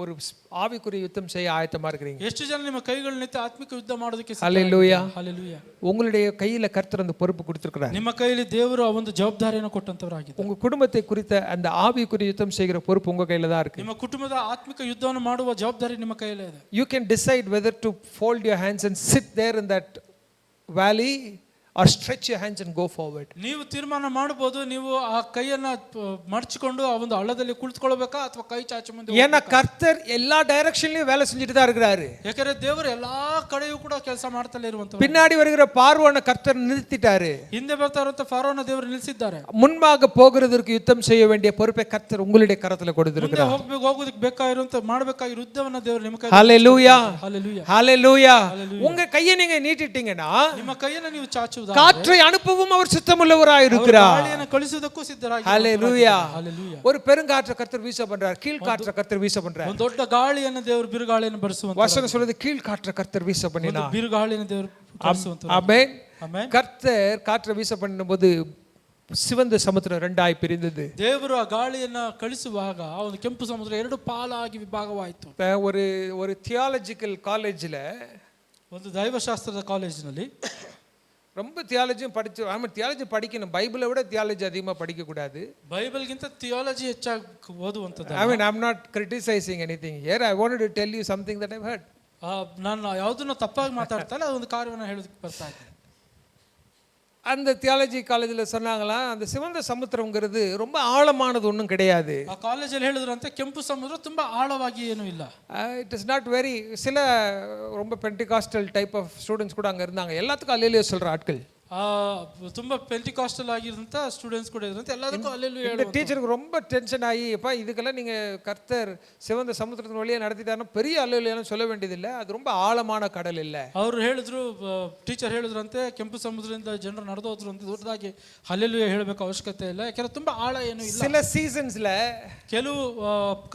ஒரு ஆவிக்குரிய யுத்தம் செய்ய ஆயத்தமா இருக்கிறீங்க? ಎಷ್ಟು ಜನ ನಿಮ್ಮ ಕೈಗಳನ್ನೆತ್ತಿ ಆತ್ಮಿಕ ಯುದ್ಧ ಮಾಡೋದಕ್ಕೆ? ஹல்லேலூயா. ಹಲ್ಲೆಲೂಯಾ. உங்களுடைய கையில கர்த்தர் அந்த பொறுப்பு கொடுத்திருக்கிறார். ನಿಮ್ಮ ಕೈಯಲ್ಲಿ ದೇವರು ಆ ಒಂದು ಜವಾಬ್ದಾರಿಯನ್ನು ಕೊಟ್ಟಂತವರಾಗಿದ್ದಾರೆ. உங்க குடும்பத்தை குறித்த அந்த ஆவிக்குரிய யுத்தம் செய்கிற பொறுப்பு உங்க கையில தான் இருக்கு. ನಿಮ್ಮ ಕುಟುಂಬದ ಆತ್ಮಿಕ ಯುದ್ಧವನ್ನು ಮಾಡುವ ಜವಾಬ್ದಾರಿ ನಿಮ್ಮ ಕೈಯಲ್ಲೇ ಇದೆ. You can decide whether to fold your hands and sit there in that valley or stretch your hands and go forward. ನೀವು ತೀರ್ಮಾನ ಮಾಡಬಹುದು, ನೀವು ಆ ಕೈಯನ್ನ ಮಡಚಿಕೊಂಡು ಆ ಒಂದು ಹಳ್ಳದಲ್ಲಿ ಕುಳಿತುಕೊಳ್ಳಬೇಕಾ ಅಥವಾ ಕೈ ಚಾಚಿ ಮುಂದೆ. ஏன்னா கர்த்தர் எல்லா டைரக்ஷன்லயும் வேலை செஞ்சுட்டு தான் இருக்கிறாரு. ಯಾಕಂದ್ರೆ ದೇವರು ಎಲ್ಲಾ ಕಡೆಯೂ ಕೂಡ ಕೆಲಸ ಮಾಡ್ತಲೇ ಇರುವಂತ. பின்னாடி வருகிற பார்வோனை கர்த்தர் நிறுத்திட்டாரு. ಹಿಂದೆ ಬರ್ತಾ ಇರುವಂತ ಫಾರೋನ ದೇವರು ನಿಲ್ಲಿಸಿದ್ದಾರೆ. முன்பாக போகிறதற்கு யுத்தம் செய்ய வேண்டிய பொறுப்பை கர்த்தர் உங்களுடைய கரத்துல கொடுத்திருக்கிறார். ಹೋಗೋದಕ್ಕೆ ಬೇಕಾಗಿರುವಂತ ಮಾಡಬೇಕಾಗಿರೋ ಯುದ್ಧವನ್ನ ದೇವರು ನಿಮ್ಮ ಕೈಯಲ್ಲಿ. ஹல்லேலூயா. ஹல்லேலூயா. ஹல்லேலூயா. உங்க கையை நீங்க நீட்டிட்டீங்கன்னா ನಿಮ್ಮ ಕೈಯನ್ನು ನೀವು ಚಾಚುವುದು, காற்றை அனுப்பவும் அவர் சித்தமுள்ளவராய் இருக்கிறார். ಗಾಳಿಯನ್ನು ಕಳಿಸುವುದಕ್ಕೂ ಸಿದ್ಧರಾಗಿದ್ದಾರೆ. ஹல்லேலூயா. ஹல்லேலூயா. ஒரு பெருங்காற்றை கர்த்தர் வீச பண்றார், கீழ் காற்றை கர்த்தர் வீச பண்றார். ಒಂದು ದೊಡ್ಡ ಗಾಳಿಯನ್ನು ದೇವರು ಬಿರುಗಾಳಿಯನ್ನು ಬರಿಸುವಂತ. வசனம் சொல்லுது கீழ் காற்றை கர்த்தர் வீச பண்ணினார். ಬಿರುಗಾಳಿಯನ್ನು ದೇವರು ಬರಿಸುವಂತ. ஆமென். ಆಮೆನ್. கர்த்தர் காற்றை வீச பண்ணும்போது சிவந்த சமுத்திரம் 2ஆய் பிரிந்தது. ದೇವರು ಆ ಗಾಳಿಯನ್ನ ಕಳಿಸುವಾಗ ಆ ಒಂದು ಕೆಂಪು ಸಮುದ್ರ 2 ಪಾಲಾಗಿ ವಿಭಾಗವಾಯಿತು. ஒரு தியாலஜிக்கல் காலேஜ்ல, ಒಂದು ದೈವಶಾಸ್ತ್ರದ ಕಾಲೇಜಿನಲ್ಲಿ ரொம்ப தியாலஜியும் படிச்சு, ஆமா தியாலஜி படிக்கணும். பைபிளை விட தியாலஜி அதிகமா படிக்க கூடாது. ಬೈಬಲ್ಗಿಂತ ಥಿಯಾಲಜಿ ಹೆಚ್ಚಾಗಿ ಓದುವಂತದ್ದು. I mean, I'm not criticizing anything here. I wanted to tell you something that I've heard. ನಾನು ಯಾವುದನ್ನು ತಪ್ಪಾಗಿ ಮಾತಾಡ್ತಾ ಇಲ್ಲ, ಅದೊಂದು ಕಾರ್ಯವನ್ನು ಹೇಳೋದಕ್ಕೆ ಬರ್ತಾ ಇದ್ದೀನಿ. அந்த தியாலஜி காலேஜில் சொன்னாங்களா, அந்த சிவந்த சமுத்திரம்ங்கிறது ரொம்ப ஆழமானது ஒன்றும் கிடையாது. ಆ ಕಾಲೇಜಲ್ಲಿ ಹೇಳಿದ್ರಂತೆ ಕೆಂಪು ಸಮುದ್ರ ತುಂಬಾ ಆಳವಾಗಿ ಏನೂ ಇಲ್ಲ. இட் இஸ் நாட் வெரி, சில ரொம்ப பென்டிகாஸ்டல் டைப் ஆஃப் ஸ்டூடெண்ட்ஸ் கூட அங்கே இருந்தாங்க. எல்லாத்துக்கும் அல்லேலூயா சொல்கிற ஆட்கள். ತುಂಬಾ ಪೆಂಟಿಕಾಸ್ಟಲ್ ಆಗಿರುವಂತ ಸ್ಟೂಡೆಂಟ್ಸ್ ಕೂಡ ಇದ್ರಂತೆ, ಎಲ್ಲದಕ್ಕೂ ಹಲ್ಲೆಲೂಯಾ இந்த டீச்சருக்கு ரொம்ப டென்ஷன் ஆகி, அப்பா இதுக்கெல்லாம் நீங்க கர்த்தர் சிவந்த சமுத்திரத்தின் வழியா நடத்திட்டாருன்னா பெரிய அல்லேலூயான்னு சொல்ல வேண்டியதில்லை, அது ரொம்ப ஆழமான கடல் இல்லை. ಅವರು ಹೇಳಿದ್ರು, ಟೀಚರ್ ಹೇಳಿದ್ರಂತೆ ಕೆಂಪು ಸಮುದ್ರದಿಂದ ಜನರು ನಡೆದು ಹೋದ್ರು ಅಂತ ದೊಡ್ಡದಾಗಿ ಹಲ್ಲೆಲೂಯಾ ಹೇಳಬೇಕು ಅವಶ್ಯಕತೆ ಇಲ್ಲ, ಯಾಕಂದ್ರೆ ತುಂಬಾ ಆಳ ಏನು ಇಲ್ಲ. சில சீசன்ஸ்ல, ಕೆಲವು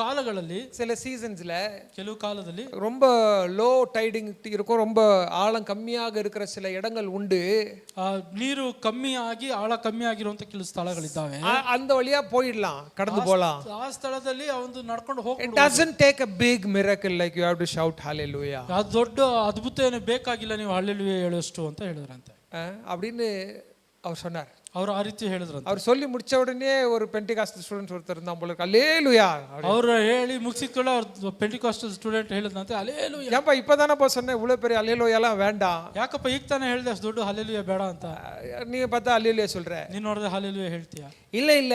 ಕಾಲಗಳಲ್ಲಿ, ಕೆಲವು ಕಾಲದಲ್ಲಿ ரொம்ப லோ டைடிங் இருக்கும், ரொம்ப ஆழம் கம்மியாக இருக்கிற சில இடங்கள் உண்டு. ನೀರು ಕಮ್ಮಿ ಆಗಿ ಆಳ ಕಮ್ಮಿ ಆಗಿರುವಂತ ಕೆಲವು ಸ್ಥಳಗಳಿದ್ದಾವೆ. அந்த வழியா போயிடலாம், கடந்து போலாம். ಆ ಸ್ಥಳದಲ್ಲಿ ಒಂದು ನಡ್ಕೊಂಡು ಹೋಗಿ. It doesn't take a big miracle like you have to shout hallelujah. ಅದು ದೊಡ್ಡ ಅದ್ಭುತ ಏನು ಬೇಕಾಗಿಲ್ಲ, ನೀವು ಹಲ್ಲೆಲೂಯಾ ಹೇಳೋಷ್ಟು ಅಂತ ಹೇಳಿದ್ರಂತೆ. அப்படின்னு அவர் சொன்னார். ಅವರು ಆ ರೀತಿ ಹೇಳಿದ್ರಂತೆ. அவர் சொல்லி முடிச்ச உடனே ஒரு பென்டிகாஸ்டல் ஸ்டூடெண்ட் ஒருத்தர் இருந்தான் போல இருக்கு, அல்லேலூயா. ಅವರು ಹೇಳಿ ಮುಗಿಸಿಕೊಳ್ಳ ಅವ್ರ ಪೆಂಟಿಕಾಸ್ಟಲ್ ಸ್ಟೂಡೆಂಟ್ ಹೇಳಿದಂತೆ ಹಲ್ಲೆಲೂಯಾ. ஏன்பா இப்பதானப்பா சொன்னேன், இவ்வளவு பெரிய அல்லேலூயாலாம் வேண்டாம். ಯಾಕಪ್ಪ ಈಗ ತಾನೇ ಹೇಳಿದೆ ಅಷ್ಟು ದೊಡ್ಡ ಹಲ್ಲೆಲೂಯಾ ಬೇಡ ಅಂತ. நீ பார்த்தா அல்லேலூயா சொல்ற, ನೀನು ನೋಡಿದ್ರೆ ಹಲ್ಲೆಲೂಯಾ ಹೇಳ್ತೀಯಾ? இல்ல இல்ல,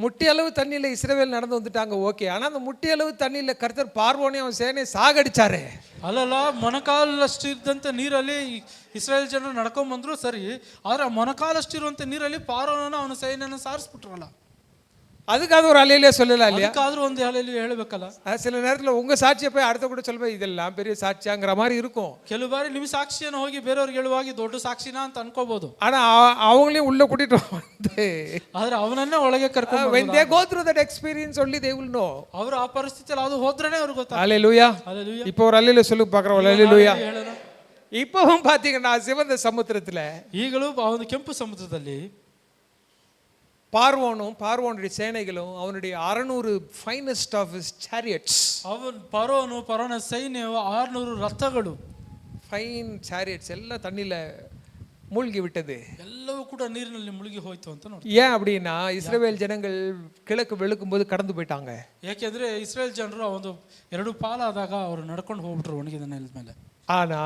முட்டி அளவு தண்ணியில் இஸ்ரவேல் நடந்து வந்துட்டாங்க, ஓகே. ஆனால் அந்த முட்டி அளவு தண்ணியில் கர்த்தர் பார்வோனையும் அவன் சேனை சாகடிச்சாரு. ಅಲ್ಲಲ್ಲ ಮೊಣಕಾಲಷ್ಟು ಇದ್ದಂಥ ನೀರಲ್ಲಿ ಇಸ್ರಾಯೇಲ್ ಜನರು ನಡ್ಕೊಂಡ್ ಬಂದ್ರು ಸರಿ, ಆದ್ರೆ ಮೊಣಕಾಲಷ್ಟು ಇರುವಂತ ನೀರಲ್ಲಿ ಪಾರೋನ ಅವನ ಸೈನ್ಯನ ಸಾರಿಸ್ಬಿಟ್ರಲ್ಲ. அதுக்காக ஒரு அலையிலே சொல்லலாம் இல்லையா? ಅದಕ್ಕಾದ್ರೂ ಒಂದು ಹಳೆಯಲ್ಲಿ ಹೇಳಬೇಕಲ್ಲ. சில நேரத்தில் உங்க சாட்சியை போய் அடுத்த கூட சொல்ல இதெல்லாம் பெரிய சாட்சியாங்கிற மாதிரி இருக்கும். ಕೆಲವು ಬಾರಿ ನಿಮ್ಮ ಸಾಕ್ಷಿಯನ್ನು ಹೋಗಿ ಬೇರೆಯವ್ರಿಗೆ ಹೇಳುವಾಗಿ ದೊಡ್ಡ ಸಾಕ್ಷಿನಾ ಅಂತ ಅನ್ಕೋಬಹುದು. ஆனா அவங்களையும் உள்ள கூட்டிட்டு வந்து ಆದ್ರೆ ಅವನನ್ನೇ ಒಳಗೆ ಕರ್ಕೊಂಡು when they go through that experience only they will know. ಅವರು ಆ ಪರಿಸ್ಥಿತಿಯಲ್ಲಿ ಅದು ಹೋದ್ರೇನೆ ಅವ್ರಿಗೆ ಗೊತ್ತಾಗುತ್ತೆ. ஹalleluya. ಹalleluya. இப்போ ஒரு அல்லேலூயா சொல்லு பார்க்கறோம். ஹalleluya. ಹೇಳೋಣ. இப்பவும் பாத்தீங்கன்னா சிவந்த சமுத்திரத்துல ಈಗಲೂ ಆ ಒಂದು ಕೆಂಪು ಸಮುದ್ರದಲ್ಲಿ பார்வோனுடைய சேனைகளும் அவனுடைய 600 ஃபைனஸ்ட் ஆஃப் ஹிஸ் சாரியட்ஸ், ಅವನು ಪರೋನ ಸೈನ್ಯವು 600 ರಥಗಳು, ஃபைன் சாரியட்ஸ் எல்லாம் தண்ணியில மூழ்கி விட்டது. ಎಲ್ಲವೂ ಕೂಡ ನೀರಿನಲ್ಲಿ ಮುಳುಗಿ ಹೋಯ್ತು ಅಂತ ನೋಡಿ. ஏன் அப்படின்னா இஸ்ரவேல் ஜனங்கள் கிழக்கு வெளுக்கும் போது கடந்து போயிட்டாங்க. ಯಾಕೆಂದ್ರೆ ಇಸ್ರೇಲ್ ಜನರು ಆ ಒಂದು ಎರಡು ಪಾಲಾದಾಗ ಅವರು ನಡ್ಕೊಂಡು ಹೋಗ್ಬಿಟ್ರು ಒಣಗಿದ ನೆಲದ ಮೇಲೆ. ஆனா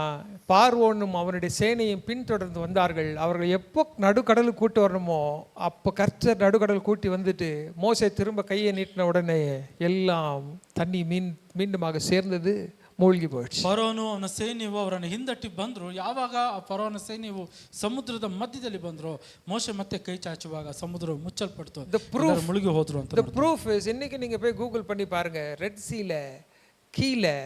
பார்வோனும் அவனுடைய சேனையும் பின்தொடர்ந்து வந்தார்கள். அவர்கள் எப்போ நடுக்கடலுக்கு கூட்டி வரணுமோ அப்போ கர்த்தர் நடுக்கடல் கூட்டி வந்துட்டு மோசே திரும்ப கையை நீட்டின உடனே எல்லாம் தண்ணி மீண்டுமாக சேர்ந்தது, மூழ்கி போயிடுச்சு. ಫರೋನು ಅವನ ಸೈನ್ಯವು ಅವರನ್ನು ಹಿಂದಟ್ಟಿ ಬಂದ್ರು. ಯಾವಾಗ ಆ ಫರೋನ ಸೈನ್ಯವು ಸಮುದ್ರದ ಮಧ್ಯದಲ್ಲಿ ಬಂದ್ರು, ಮೋಶೆ ಮತ್ತೆ ಕೈ ಚಾಚುವಾಗ ಸಮುದ್ರ ಮುಚ್ಚಲ್ಪಡ್ತು, ಮುಳುಗಿ ಹೋದ್ರು ಅಂತ. The proof is, இன்னைக்கு நீங்க போய் கூகுள் பண்ணி பாருங்க, ரெட் சீல கீழே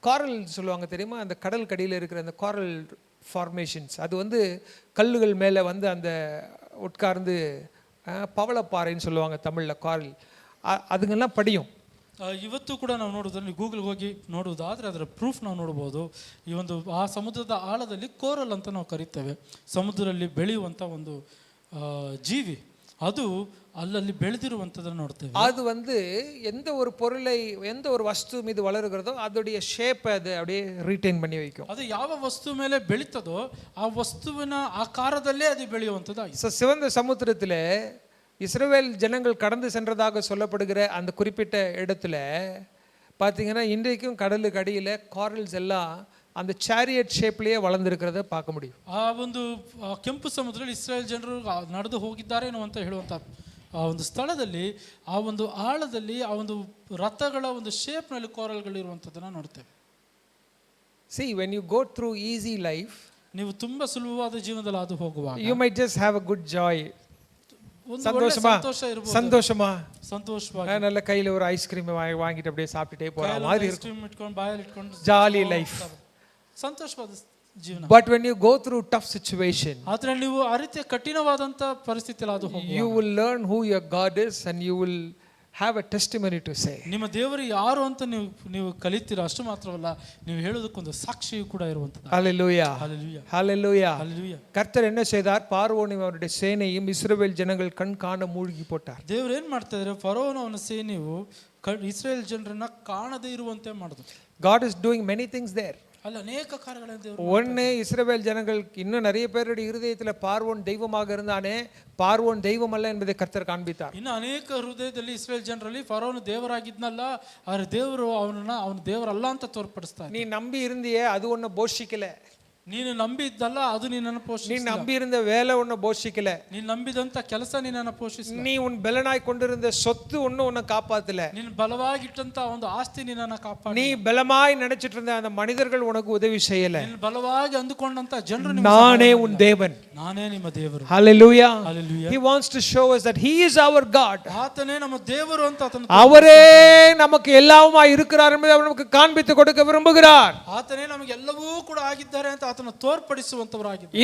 காரல் சொல்லுவாங்க தெரியுமா? அந்த கடல் கடியில் இருக்கிற அந்த காரல் ஃபார்மேஷன்ஸ், அது வந்து கல்லுகள் மேலே வந்து அந்த உட்கார்ந்து பவளப்பாறைன்னு சொல்லுவாங்க தமிழில், காரல், அதுங்கெல்லாம் படியும். ಇವತ್ತು ಕೂಡ ನಾವು ನೋಡೋದ್ರಲ್ಲಿ ಗೂಗಲ್ಗೆ ಹೋಗಿ ನೋಡುವುದಾದ್ರೆ ಅದರ ಪ್ರೂಫ್ ನಾವು ನೋಡ್ಬೋದು. ಈ ಒಂದು ಆ ಸಮುದ್ರದ ಆಳದಲ್ಲಿ ಕೋರಲ್ ಅಂತ ನಾವು ಕರಿತೇವೆ, ಸಮುದ್ರದಲ್ಲಿ ಬೆಳೆಯುವಂಥ ಒಂದು ಜೀವಿ, ಅದು ಅಲ್ಲಲ್ಲಿ ಬೆಳೆದಿರುವಂಥದ್ದನ್ನು ನೋಡ್ತೇವೆ. அது வந்து எந்த ஒரு பொருளை, எந்த ஒரு வஸ்து மீது வளருகிறதோ அதோடைய ஷேப் அது அப்படியே ரீடைன் பண்ணி வைக்கும். ಅದು ಯಾವ ವಸ್ತು ಮೇಲೆ ಬೆಳೀತದೋ ಆ ವಸ್ತುವಿನ ಆಕಾರದಲ್ಲೇ ಅದು ಬೆಳೆಯುವಂಥದ್ದಾಗಿದೆ. சிவந்த சமுத்திரத்தில் இஸ்ரவேல் ஜனங்கள் கடந்து சென்றதாக சொல்லப்படுகிற அந்த குறிப்பிட்ட இடத்துல பார்த்தீங்கன்னா இன்றைக்கும் கடலுக்கு அடியில் காரல்ஸ் எல்லாம் அந்த ಚಾರಿಯಟ್ ஷேப்லேயே வளர்ந்துருக்கிறத பார்க்க முடியும். ಆ ಒಂದು ಕೆಂಪು ಸಮುದ್ರದಲ್ಲಿ ಇಸ್ರೇಲ್ ಜನರು ನಡೆದು ಹೋಗಿದ್ದಾರೇನೋ ಅಂತ ಹೇಳುವಂಥ ಆ ಒಂದು ಸ್ಥಳದಲ್ಲಿ, ಆ ಒಂದು ಆಳದಲ್ಲಿ ಆ ಒಂದು ರಥಗಳ ಒಂದು ಶೇಪ್ನಲ್ಲಿ ಕೋರಲ್ಗಳು ಇರುವಂಥದ್ದನ್ನು ನೋಡ್ತೇವೆ. See, when you go through easy life, ನೀವು ತುಂಬಾ ಸುಲಭವಾದ ಜೀವನದಲ್ಲಿ ಅದು ಹೋಗುವಾಗ you might just have a good joy. சந்தோஷமா நல்ல கையில ஒரு ஐஸ்கிரீம் வாங்கிட்டு அப்படியே சாப்பிட்டுட்டே போற மாதிரி இருக்கும், ஜாலி லைஃப், ಸಂತೋಷವಾದ ಜೀವನ. But when you go through tough situation, ಆದ್ರೆ ನೀವು ಆ ರೀತಿಯ ಕಠಿಣವಾದಂತ ಪರಿಸ್ಥಿತಿಯಲ್ಲಿ ಅದು ಹೋಗುವಾಗ you will learn who your God is and you will have a testimony to say. ನಿಮ್ಮ ದೇವರು ಯಾರು ಅಂತ ನೀವು ಕಲಿತೀರಾ, ಅಷ್ಟು ಮಾತ್ರವಲ್ಲ ನೀವು ಹೇಳೋದಕ್ಕೊಂದು ಸಾಕ್ಷಿಯೂ ಕೂಡ ಇರುವಂತದ್ದು. Hallelujah, Hallelujah, Hallelujah, Hallelujah. கர்த்தர் என்ன செய்தார்? பார்வோனையும் அவருடைய சேனையும் இஸ்ரவேல் ஜனங்கள் கண் காண மூழ்கி போட்டார். ದೇವರು ಏನ್ ಮಾಡ್ತಾ ಇದ್ದಾರೆ? ಫರೋನ ಅವನ ಸೇನೆಯು ಇಸ್ರೇಲ್ ಜನರನ್ನ ಕಾಣದೇ ಇರುವಂತೆ ಮಾಡಿದ್ರು. God is doing many things there. ಅಲ್ಲ, ಅನೇಕ ಕಾರ್ಯಗಳನ್ನು ದೇವರು. ஒன்று, இஸ்ரவேல் ஜனங்கள் இன்னும் நிறைய பேருடைய இருதயத்தில் பார்வோன் தெய்வமாக இருந்தானே, பார்வோன் தெய்வம் அல்ல என்பதை கர்த்தர் காண்பித்தார். ಇನ್ನು ಅನೇಕ ಹೃದಯದಲ್ಲಿ ಇಸ್ರೇಲ್ ಜನರಲ್ಲಿ ಫರೋನು ದೇವರಾಗಿದ್ನಲ್ಲ, ಆದ್ರೆ ದೇವರು ಅವನು ದೇವರಲ್ಲ ಅಂತ ತೋರ್ಪಡಿಸ್ತಾ. நீ நம்பி இருந்தியே அது ஒன்ன போஷிக்கல, ನೀನು ನಂಬಿದ್ದಲ್ಲ ಅದು ನಿನ್ನನ್ನು நீ ಪೋಷಿಸಿಲ್ಲ, நம்பி இருந்த வேலை ஒன்ன போஷிக்கல, ನೀನು ನಂಬಿದಂತ ಕೆಲಸ ನಿನ್ನನ್ನು ಪೋಷಿಸಿಲ್ಲ, நீ உன் பலனாய் கொண்டிருந்த சொத்து ஒன்னு உன்னை காப்பாத்தல, ನೀನು ಬಲವಾಗಿಟ್ಟಂತ ಒಂದು ಆಸ್ತಿ ನಿನ್ನನ್ನು ಕಾಪಾಡ, நீ பலமாய் நினைச்சிட்டு இருந்த அந்த மனிதர்கள் உனக்கு உதவி செய்யல, ನೀನು ಬಲವಾಗಿ ಅಂದುಕೊಂಡಂತ ಜನರು நானே உன் தேவன், ನಾನೇ ನಿಮ್ಮ ದೇವರು. Hallelujah. Hallelujah. He wants to show us that he is our God. ಆತನೇ ನಮ್ಮ ದೇವರು ಅಂತ ಆತನು, அவரே நமக்கு எல்லாமாய் இருக்கிறார் என்பதை அவர் நமக்கு காண்பித்து கொடுக்க விரும்புகிறார். ಆತನೇ ನಮಗೆ ಎಲ್ಲವೂ ಕೂಡ ಆಗಿದ್ದಾರೆ ಅಂತ ಆತನ ತೋರ್ಪಡಿಸುವಂತವರಾಗಿದ್ದಾರೆ.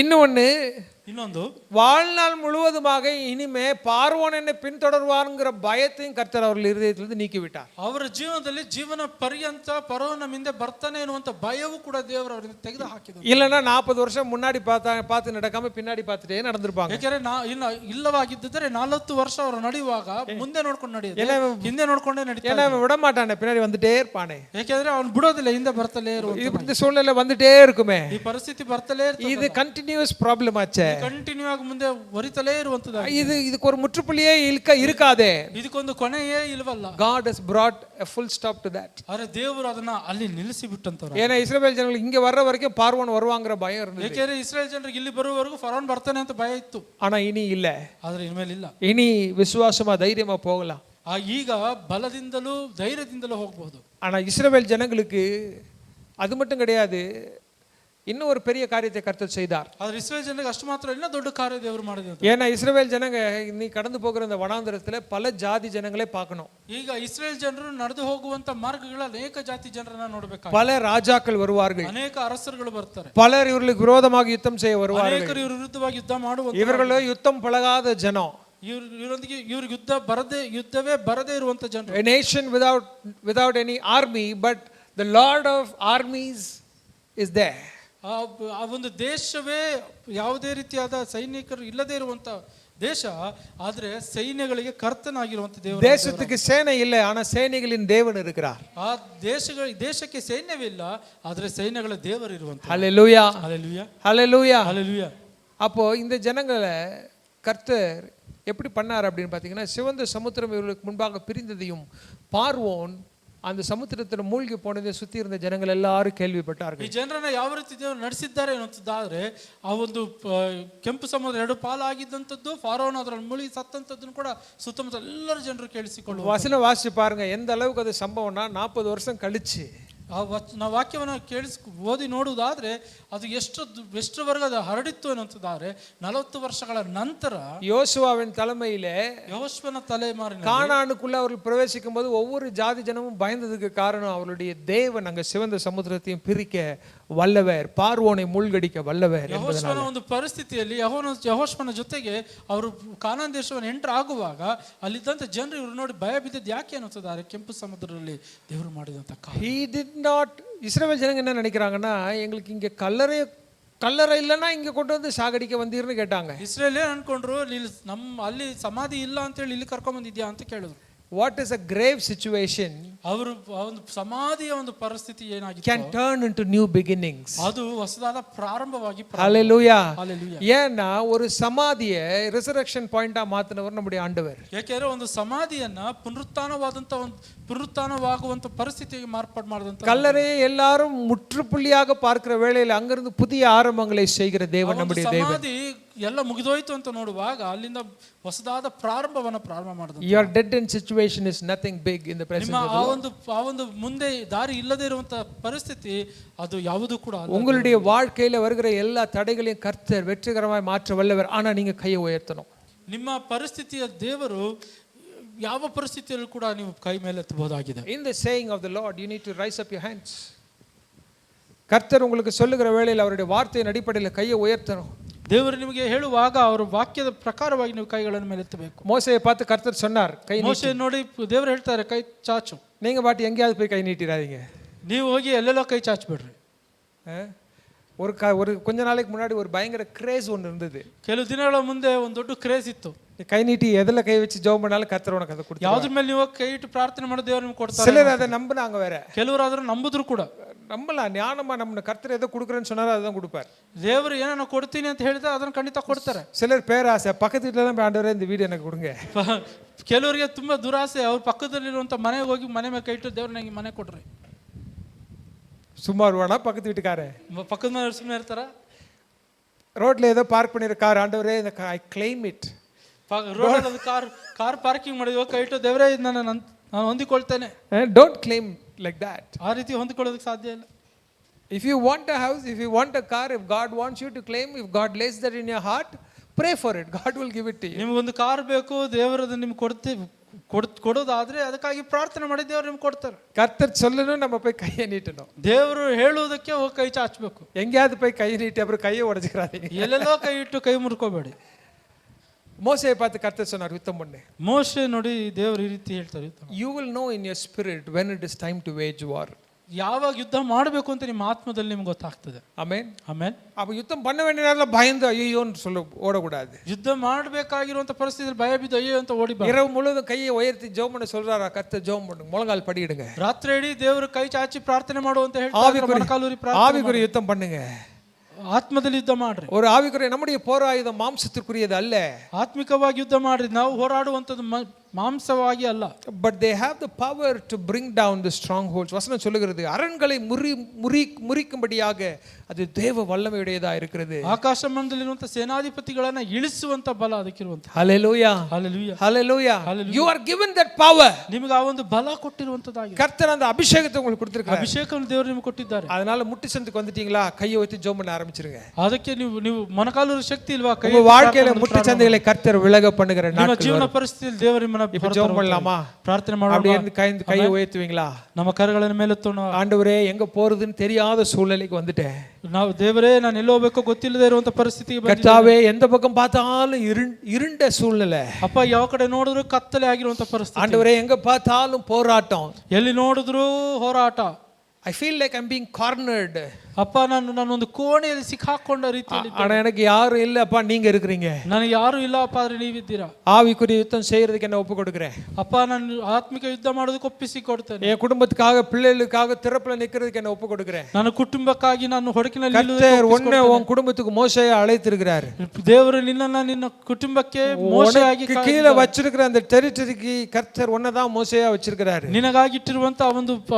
ಇನ್ನೊಂದು, வாழ்நாள் முழுவதுமாக இனிமே பார்வோன் என்னை பின்தொடர்வார்ங்கிற பயத்தையும் கர்த்தர் அவர்கள் இருதயத்திலிருந்து நீக்கிவிட்டார். ಅವರ ಜೀವನದಲ್ಲಿ ಜೀವನ ಪರ್ಯಂತ ಪರವ ನಮ್ಮ ಹಿಂದೆ ಬರ್ತಾನೆ ಎನ್ನುವಂತ ಭಯವೂ ಕೂಡ ದೇವರು ಅವರಿಂದ ತೆಗೆದು ಹಾಕಿದರು. இல்லைன்னா 40 வருஷம் முன்னாடி பார்த்து நடக்காம பின்னாடி பார்த்துட்டே நடந்திருப்பாங்க. ಯಾಕಂದ್ರೆ ಇಲ್ಲವಾಗಿದ್ದರೆ 40 ವರ್ಷ ಅವರು ನಡೆಯುವಾಗ ಮುಂದೆ ನೋಡ್ಕೊಂಡು ನಡೆಯೋದು, ಹಿಂದೆ ನೋಡ್ಕೊಂಡೇ ನಡೀತಾರೆ. ஏன்னா விட மாட்டானே, பின்னாடி வந்துட்டே இருப்பானே. ಯಾಕಂದ್ರೆ ಅವ್ನು ಬಿಡೋದಿಲ್ಲ, ಹಿಂದೆ ಬರ್ತಲೇ ಇರುವಂತ இந்த சூழ்நிலை வந்துட்டே இருக்குமே. ಈ ಪರಿಸ್ಥಿತಿ ಬರ್ತಲೇ ಇರ್ತದೆ. இது கண்டினியூஸ் ப்ராப்ளம் ஆச்சே, ಕಂಟಿನ್ಯೂ ಆಗಿ ಮುಂದೆ ಹೊರಿತಲೇ ಇರುವಂತದ್ದು. இதுக்கு ஒரு முற்றுப்புள்ளியே இருக்காதே. ಇದಕ್ಕೊಂದು ಕೊನೆಯೇ ಇಲ್ವಲ್ಲ. God has brought a full stop to that. ಆದ್ರೆ ದೇವರು ಅದನ್ನ ಅಲ್ಲಿ ನಿಲ್ಲಿಸಿ ಬಿಟ್ಟಂತವ್ರು. ஏன்னா இஸ்ரவேல் ஜனங்களுக்கு இங்க வர்ற வரைக்கும் பார்வோன் வருவாங்கற பயம் இருந்தது. ಏಕೆಂದ್ರೆ ಇಸ್ರೇಲ್ ಜನರಿಗೆ ಇಲ್ಲಿ ಬರುವವರೆಗೂ ಫರೋನ್ ಬರ್ತಾನೆ ಅಂತ ಭಯ ಇತ್ತು. ஆனா இனி இல்ல. ಆದ್ರೆ ಇನ್ಮೇಲೆ ಇಲ್ಲ. இனி விசுவாசமா தைரியமா போகலாம். ಈಗ ಬಲದಿಂದಲೂ ಧೈರ್ಯದಿಂದಲೂ ಹೋಗಬಹುದು. ஆனா இஸ்ரவேல் ஜனங்களுக்கு அது மட்டும் கிடையாது, இன்னும் ஒரு பெரிய காரியத்தை கர்த்தர் செய்தார். ಆದ್ರೆ ಇಸ್ರೇಲ್ ಜನರಿಗೆ ಅಷ್ಟು ಮಾತ್ರ ಇಲ್ಲ, ದೊಡ್ಡ ಕಾರ್ಯ ದೇವರು ಮಾಡಿದ್ರು. ஏன்னா இஸ்ரவேல் ஜனங்க நீ கடந்து போகிற இந்த வனாந்தரத்துல பல ஜாதி ஜனங்களே பார்க்கணும். ಈಗ ಇಸ್ರೇಲ್ ಜನರು ನಡೆದು ಹೋಗುವಂತ ಮಾರ್ಗಗಳ ಅನೇಕ ಜಾತಿ ಜನರನ್ನ ನೋಡಬೇಕು. பல ರಾಜாக்கள் வருவார்கள், ಅನೇಕ ಅರಸರುಗಳು ಬರ್ತಾರೆ, பலர் இவர்களுக்கு விரோதமாக யுத்தம் செய்ய வருவார்கள். ಅನೇಕರು ಇವ್ರ ವಿರುದ್ಧವಾಗಿ ಯುದ್ಧ ಮಾಡುವಂತ, இவர்களோ யுத்தம் பழகாத ஜனம், ಇವರೊಂದಿಗೆ ಇವ್ರಿಗೆ ಯುದ್ಧವೇ ಬರದೇ ಇರುವಂತ ಜನರು. A nation without any army, but the Lord of armies is there. ಆ ಒಂದು ದೇಶವೇ ಯಾವುದೇ ರೀತಿಯಾದ ಸೈನಿಕರು ಇಲ್ಲದೆ ಇರುವಂತ ದೇಶ, ಆದ್ರೆ ಸೈನ್ಯಗಳಿಗೆ ಕರ್ತನಾಗಿರುವಂತ ದೇವರು. தேசத்துக்கு சேனை இல்லை, ஆனா சேனைகளின் தேவன் இருக்கிறார். ಆ ದೇಶಕ್ಕೆ ಸೈನ್ಯವಿಲ್ಲ, ಆದ್ರೆ ಸೈನ್ಯಗಳ ದೇವರು ಇರುವಂತ. ஹல்லேலூயா, ஹல்லேலூயா, ஹல்லேலூயா, ஹல்லேலூயா. அப்போ இந்த ஜனங்களை கர்த்தர் எப்படி பண்ணார் அப்படின்னு பார்த்தீங்கன்னா, சிவந்த சமுத்திரம் இவர்களுக்கு முன்பாக பிரிந்ததையும் பார்வோன் அந்த சமுத்திரத்தில் மூழ்கி போனதை சுற்றி இருந்த ஜனங்கள் எல்லாரும் கேள்விப்பட்டார்கள். ಈ ಜನರನ್ನ ಯಾವ ರೀತಿ ದೇವರು ನಡೆಸಿದ್ದಾರೆ ಅನ್ನೋದಾದ್ರೆ, ಆ ಒಂದು ಕೆಂಪು ಸಮುದ್ರ ಎರಡು ಪಾಲಾಗಿದ್ದಂಥದ್ದು, ಫಾರೋನ್ ಅದರಲ್ಲಿ ಮುಳುಗಿ ಸತ್ತಂಥದ್ದನ್ನು ಕೂಡ ಸುತ್ತಮುತ್ತ ಎಲ್ಲರೂ ಜನರು ಕೇಳಿಸಿಕೊಳ್ಳುವ வசனம் வாசிச்சு பாருங்க, எந்த அளவுக்கு அது சம்பவம்னா 40 வருஷம் கழிச்சு ನಾವು ವಾಕ್ಯವನ್ನು ಓದಿ ನೋಡುವುದಾದ್ರೆ ಅದು ಎಷ್ಟರವರೆಗೆ ಅದು ಹರಡಿತ್ತು ಅನ್ನುವಂಥದ್ದಾದ್ರೆ 40 ವರ್ಷಗಳ ನಂತರ யோசுவாவின் தலைமையிலே ಯೆಹೋಶುವನ ತಲೆಮಾರಿನ கானானுக்குள்ள அவர்கள் பிரவேசிக்கும் போது ஒவ்வொரு ஜாதி ஜனமும் பயந்ததுக்கு காரணம் அவருடைய தேவன் அங்க சிவந்த சமுத்திரத்தையும் பிரிக்க வல்லவர், பார்வோனை மூழ்கடிக்க வல்லவர். ಯೆಹೋಶುವನ ಒಂದು ಪರಿಸ್ಥಿತಿಯಲ್ಲಿ ಯೆಹೋಶುವನ ಜೊತೆಗೆ ಅವರು ಕಾನಾನ್ ದೇಶವನ್ನು ಎಂಟರ್ ಆಗುವಾಗ ಅಲ್ಲಿದ್ದಂತ ಜನರು ಇವರು ನೋಡಿ ಭಯ ಬಿದ್ದದ್ದು ಯಾಕೆ ಅನ್ನುತ್ತಿದ್ದಾರೆ, ಕೆಂಪು ಸಮುದ್ರದಲ್ಲಿ ದೇವರು ಮಾಡಿದಂತ He did not. இஸ்ரவேல் ஜனங்க என்ன நினைக்கிறாங்கன்னா, எங்களுக்கு இங்க கல்லறை இல்லைன்னா இங்க கொண்டு வந்து சாகடிக்க வந்தீர்னு கேட்டாங்க. ಇಸ್ರೇಲ್ ಅನ್ಕೊಂಡ್ರು, ಅಲ್ಲಿ ಸಮಾಧಿ ಇಲ್ಲ ಅಂತ ಹೇಳಿ ಇಲ್ಲಿ ಕರ್ಕೊಂಡ್ ಬಂದಿದ್ಯಾ ಅಂತ ಕೇಳಿದ್ರು. What is a grave situation ಅವರು ಒಂದು ಸಮಾಧಿಯ ಒಂದು ಪರಿಸ್ಥಿತಿ ಏನಾಗಿದೆ, can turn into new beginnings. ಅದು ಹೊಸದಾದ ಪ್ರಾರಂಭವಾಗಿ. Hallelujah. Hallelujah. ஏன்னா ஒரு சமாதியை ரிசரக்ஷன் பாயிண்டா மாத்தினவர் நம்முடைய ஆண்டவர். ಯಾಕೆಂದ್ರೆ ಒಂದು ಸಮಾಧಿಯನ್ನ ಪುನರುತ್ಥಾನವಾಗುವಂತ ಪರಿಸ್ಥಿತಿಗೆ ಮಾರ್ಪಾಡು ಮಾಡಿದಂತ, கல்லறையை எல்லாரும் முற்றுப்புள்ளியாக பார்க்கிற வேளையில் அங்கிருந்து புதிய ஆரம்பங்களை செய்கிற தேவன் நம்முடைய தேவன். ಸಮಾಧಿ ಎಲ್ಲ ಮುಗಿದೋಯ್ತು ಅಂತ ನೋಡುವಾಗ ಅಲ್ಲಿಂದ ಹೊಸದಾದ ಪ್ರಾರಂಭ ಮಾಡಿದ. Your dead end situation is nothing big in the presence of the Lord. ಆ ಒಂದು ಮುಂದೆ ದಾರಿ ಇಲ್ಲದೆ ಇರುವಂತ ಪರಿಸ್ಥಿತಿ ಅದು ಯಾವುದು ಕೂಡ ಅಲ್ಲ. உங்களுடைய வாழ்க்கையில வருகிற எல்லா தடைகளையும் கர்த்தர் வெற்றிகரமாய் மாற்ற வல்லவர். ஆனா நீங்க கையை உயர்த்தணும். ನಿಮ್ಮ ಪರಿಸ್ಥಿತಿಯ ದೇವರು ಯಾವ ಪರಿಸ್ಥಿತಿಯಲ್ಲೂ ಕೂಡ ನೀವು ಕೈ ಮೇಲೆ ಎತ್ತಬಹುದಾಗಿದೆ. In the saying of the Lord, you need to rise up your hands. கர்த்தர் உங்களுக்கு சொல்லுகிற வேளையில் அவருடைய வார்த்தையின் அடிப்படையில் கையை உயர்த்தணும். ದೇವರು ನಿಮಗೆ ಹೇಳುವಾಗ ಅವರ ವಾಕ್ಯದ ಪ್ರಕಾರವಾಗಿ ನೀವು ಕೈಗಳನ್ನು ಮೇಲೆ ಎತ್ತಬೇಕು. மோசேயை பார்த்து கர்த்தர் சொன்னார், கை ಮೋಶೆ ನೋಡಿ ದೇವರು ಹೇಳ್ತಾರೆ, ಕೈ ಚಾಚು. நீங்க பாட்டு எங்கேயாவது போய் கை நீட்டிடாதீங்க. ನೀವು ಹೋಗಿ ಎಲ್ಲೆಲ್ಲೋ ಕೈ ಚಾಚಬೇಡ್ರಿ. ஒரு கொஞ்ச நாளைக்கு முன்னாடி ஒரு பயங்கர கிரேஸ் ஒன்று இருந்தது. ಕೆಲವು ದಿನಗಳ ಮುಂದೆ ಒಂದು ದೊಡ್ಡ ಕ್ರೇಜ್ ಇತ್ತು. கை நீட்டி எதில் கை வச்சு ஜெபம் பண்ணாலும் கர்த்தர் உனக்கு அதை கொடுத்து, ಯಾವ್ದ್ರ ಮೇಲೆ ನೀವು ಕೈ ಇಟ್ಟು ಪ್ರಾರ್ಥನೆ ಮಾಡೋ ದೇವರು ನಿಮ್ಗೆ ಕೊಡ್ತಾರೆ. சிலர் அதை நம்பினாங்க, வேற ಕೆಲವರು ಆದ್ರೂ ನಂಬುದ್ರು ಕೂಡ. நம்பலாம், ஞானமா நம்ம கர்த்தர் எதை கொடுக்குறேன்னு சொன்னாலும் அதுதான் கொடுப்பார். ದೇವರು ಏನೋ ಕೊಡ್ತೀನಿ ಅಂತ ಹೇಳಿದ್ರೆ ಅದನ್ನ ಖಂಡಿತ ಕೊಡ್ತಾರೆ. சிலர் பேராசை, பக்கத்து வீட்டில் தான் ஆண்டவரே இந்த வீடு எனக்கு கொடுங்க. ಕೆಲವರಿಗೆ ತುಂಬಾ ದುರಾಸೆ, ಅವ್ರ ಪಕ್ಕದಲ್ಲಿರುವಂತ ಮನೆಗೆ ಹೋಗಿ ಮನೆ ಮೇಲೆ ಕೈ ಇಟ್ಟು ದೇವ್ರ ನಂಗೆ ಮನೆ ಕೊಡ್ರಿ. சும்மா வருவானா பக்கத்து வீட்டுக்காரன்? ಪಕ್ಕದ ಮನೆ ಸುಮ್ಮನೆ ಇರ್ತಾರ? ரோட்ல ஏதோ பார்க் பண்ணிருக்க கார், ஆண்டவரே இந்த ஐ கிளைம் இட். ರೋಡಲ್ಲಿ ಕಾರ್ ಪಾರ್ಕಿಂಗ್ ಮಾಡಿದ್ವಿ, ಕೈ ಇಟ್ಟು ದೇವರೇ ನಾನು ಹೊಂದಿಕೊಳ್ತೇನೆ. Don't claim like that. ಆ ರೀತಿ ಹೊಂದಿಕೊಳ್ಳೋದಕ್ಕೆ ಸಾಧ್ಯ ಇಲ್ಲ. If you want a house, if you want a car, if God wants you to claim, if God lays that in your heart, pray for it. God will give it to you. ನಿಮಗೊಂದು car ಬೇಕು, ದೇವರದು ನಿಮ್ಗೆ ಕೊಡೋದಾದ್ರೆ ಅದಕ್ಕಾಗಿ ಪ್ರಾರ್ಥನೆ ಮಾಡಿ ದೇವರು ನಿಮ್ಗೆ ಕೊಡ್ತಾರೆ. கர்த்தர் சொல்லணும், நம்ம போய் கையை நீட்டணும். ದೇವರು ಹೇಳುವುದಕ್ಕೆ ಹೋಗಿ ಕೈ ಚಾಚಬೇಕು. எங்கேயாவது போய் கை நீட்டி அப்புறம் கையை உடைச்சுக்கிறாதீங்க. ಎಲ್ಲೆಲ್ಲೋ ಕೈ ಇಟ್ಟು ಕೈ ಮುರ್ಕೋಬೇಡಿ. மோசேயை பார்த்து கர்த்தர் சொன்னார், யுத்தம் பண்ணு. ಮೋಶೆ ನೋಡಿ ದೇವರು ಈ ರೀತಿ ಹೇಳ್ತಾರೆ, You will know in your spirit when it is time to wage war. ಯಾವಾಗ ಯುದ್ಧ ಮಾಡಬೇಕು ಅಂತ ನಿಮ್ಮ ಆತ್ಮದಲ್ಲಿ ನಿಮ್ಗೆ ಗೊತ್ತಾಗ್ತದೆ. Amen, amen. அப்ப யுத்தம் பண்ண வேண்டிய நேரத்தில் பயந்து ஐயோன்னு சொல்ல ஓடக்கூடாது. ಯುದ್ಧ ಮಾಡಬೇಕಾಗಿರುವಂತ ಪರಿಸ್ಥಿತಿಯಲ್ಲಿ ಭಯ ಬಿದ್ದು ಅಯ್ಯೋ ಅಂತ ಓಡಿ. இரவு முழுவதும் கையை உயர்த்தி ஜெபம் பண்ண சொல்றாரா கர்த்தர்? ஜெபம் பண்ணுங்க, முழங்கால் படியிடுங்க. ರಾತ್ರಿ ಇಡೀ ದೇವರು ಕೈ ಚಾಚಿ ಪ್ರಾರ್ಥನೆ ಮಾಡು ಅಂತ ಹೇಳ್ತಾರೆ. ஆவிக்குரிய யுத்தம் பண்ணுங்க. ಆತ್ಮದಲ್ಲಿ ಯುದ್ಧ ಮಾಡ್ರಿ. ஒரு ஆவிக்குரிய நம்முடைய போர் ஆயுதம் மாம்சத்திற்குரியது அல்ல. ಆತ್ಮಿಕವಾಗಿ ಯುದ್ಧ ಮಾಡ್ರಿ. ನಾವು ಹೋರಾಡುವಂಥದ್ದು மாம்சವಾಗಿ ಅಲ್ಲ. But they have the power to bring down the strongholds. வசனம் சொல்லுகிறது அரண்களை முறிக்கும்படியாக அது தேவ வல்லமையுடையதா இருக்கிறது. ಆಕಾಶ ಮಂಡಲದಲ್ಲಿರುವಂತ ಸೇನಾಧಿಪತಿಗಳನ್ನ ಇಳಿಸುವಂತ ಬಲ ಅದಕ್ಕಿರುವಂತ. Hallelujah. Hallelujah. Hallelujah. You are given that power. ನಿಮಗೆ ಆ ಒಂದು ಬಲ ಕೊಟ್ಟಿರುವಂತದಾಗಿದೆ. கர்த்தர் அந்த அபிஷேகத்தை உங்களுக்கு கொடுத்திருக்கார். ಅಭಿಷೇಕವನ್ನು ದೇವರು ನಿಮಗೆ ಕೊಟ್ಟಿದ್ದಾರೆ. அதனால முட்டி சந்துக்கு வந்துட்டீங்களா, கையை வைத்து ஜெபம் பண்ண ஆரம்பிச்சிருங்க. ಅದಕ್ಕೆ ನೀವು ಮೊಣಕಾಲೂರು ಶಕ್ತಿ ಇಲ್ವಾ, ಕೈ உங்க வாழ்க்கையில முட்டி சந்துகளை கர்த்தர் விலக பண்ணுகிற ನಿಮ್ಮ நாட்கள். ಜೀವನ ಪರಿಸ್ಥಿತಿಯಲ್ಲಿ ದೇವರು ನಿಮ್ಮನ್ನ இப்ப ஜெபம் பண்ணலாமா? ಪ್ರಾರ್ಥನೆ ಮಾಡೋಣ. அப்படியே கையை உயர்த்துவீங்களா? ನಮ್ಮ ಕರಗಳನ್ನು ಮೇಲೆತ್ತೋಣ. ஆண்டவரே எங்க போறதுன்னு தெரியாத சூழ்நிலைக்கு வந்துட்டேன். ನಾವು ದೇವರೇ ನಾನು ಎಲ್ಲಿ ಹೋಗಬೇಕೋ ಗೊತ್ತಿಲ್ಲದೆ ಇರುವಂತ ಪರಿಸ್ಥಿತಿಗೆ ಬಂದಿದ್ದೇನೆ. கர்த்தாவே எந்த பக்கம் பார்த்தாலும் இருண்ட சூழ்நிலை. ಅಪ್ಪ ಯಾವ ಕಡೆ ನೋಡಿದ್ರು ಕತ್ತಲೆ ಆಗಿರುವಂತ ಪರಿಸ್ಥಿತಿ. ஆண்டவரே எங்க பார்த்தாலும் போராட்டம். ಎಲ್ಲಿ ನೋಡಿದ್ರು ಹೋರಾಟ. I feel like I'm being cornered. ಅಪ್ಪ ನಾನು ಒಂದು ಕೋಣೆಯಲ್ಲಿ ಸಿಕ್ಕಾಕೊಂಡ ರೀತಿಯಲ್ಲಿ. ஆனா எனக்கு யாரும் இல்ல அப்பா, நீங்க இருக்கீங்க. ನನಗೆ ಯಾರು ಇಲ್ಲ ಅಪ್ಪ, ಆದ್ರೆ ನೀವಿದ್ದೀರಾ. ஆவிக்குரிய யுத்தம் செய்யறதுக்கு என்ன ஒப்பு கொடுக்கிறேன். ಅಪ್ಪ ನಾನು ಆತ್ಮಿಕ ಯುದ್ಧ ಮಾಡೋದಕ್ಕೆ ಒಪ್ಪಿಸಿ ಕೊಡ್ತೇನೆ. என் குடும்பத்துக்காக பிள்ளைகளுக்காக திறப்புல நிக்கிறதுக்கு என்ன ஒப்பு கொடுக்கிறேன். ನನ್ನ ಕುಟುಂಬಕ್ಕಾಗಿ ನಾನು ಹೊಡಕಿನಲ್ಲಿ கர்த்தர் உன்னை உன் குடும்பத்துக்கு மோசேயை அழைத்திருக்கிறார். ದೇವರು ನಿನ್ನ ಕುಟುಂಬಕ್ಕೆ ಮೋಶೆಯಾಗಿ கீழே வச்சிருக்கிற அந்த டெரிட்டரிக்கு கர்த்தர் உன்னை தான் மோசேயா வச்சிருக்கிறார். ನಿನಗಾಗಿಟ್ಟಿರುವಂತ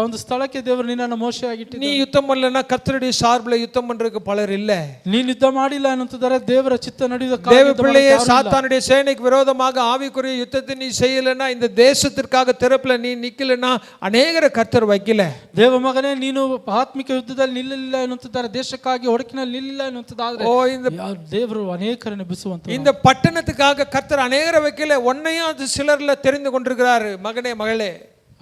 ಒಂದು ಸ್ಥಳಕ್ಕೆ ದೇವರು ನಿನ್ನನ್ನು ಮೋಶೆಯಾಗಿಟ್ಟಿದ್ದಾನೆ. நீ யுத்தம் பண்ணலனா கர்த்தருடைய சார்பில் யுத்தம் பண்றதுக்கு பலர் இல்ல. ನೀನು ಯುದ್ಧ ಮಾಡಿಲ್ಲ ಅನ್ನುತ್ತಿದ್ದಾರೆ, ದೇವರ ಚಿತ್ತ ನಡೆಯುವುದಕ್ಕೆ. தேவ பிள்ளையே, சாத்தானுடைய சேனைக்கு விரோதமாக ஆவிக்குரிய யுத்தத்தை நீ செய்யலனா, இந்த தேசத்திற்காக திறப்புல நீ நிக்கலனா, அநேகரை கர்த்தர் வைக்கல. ದೇವ ಮಗನೇ, ನೀನು ಆತ್ಮಿಕ ಯುದ್ಧದಲ್ಲಿ ನಿಲ್ಲಲಿಲ್ಲ ಅನ್ನುತ್ತಿದ್ದಾರೆ, ದೇಶಕ್ಕಾಗಿ ಹೊಡಕಿನಲ್ಲಿ ನಿಲ್ಲಿಲ್ಲ ಅನ್ನುತ್ತಿದ್ದಾರೆ. ದೇವರು ಅನೇಕರನ್ನು ಬಿಸುವಂತ இந்த பட்டணத்துக்காக கர்த்தர் அநேகரை வைக்கல. ஒன்னையும் அது சிலர்ல தெரிந்து கொண்டிருக்கிறார். மகனே மகளே,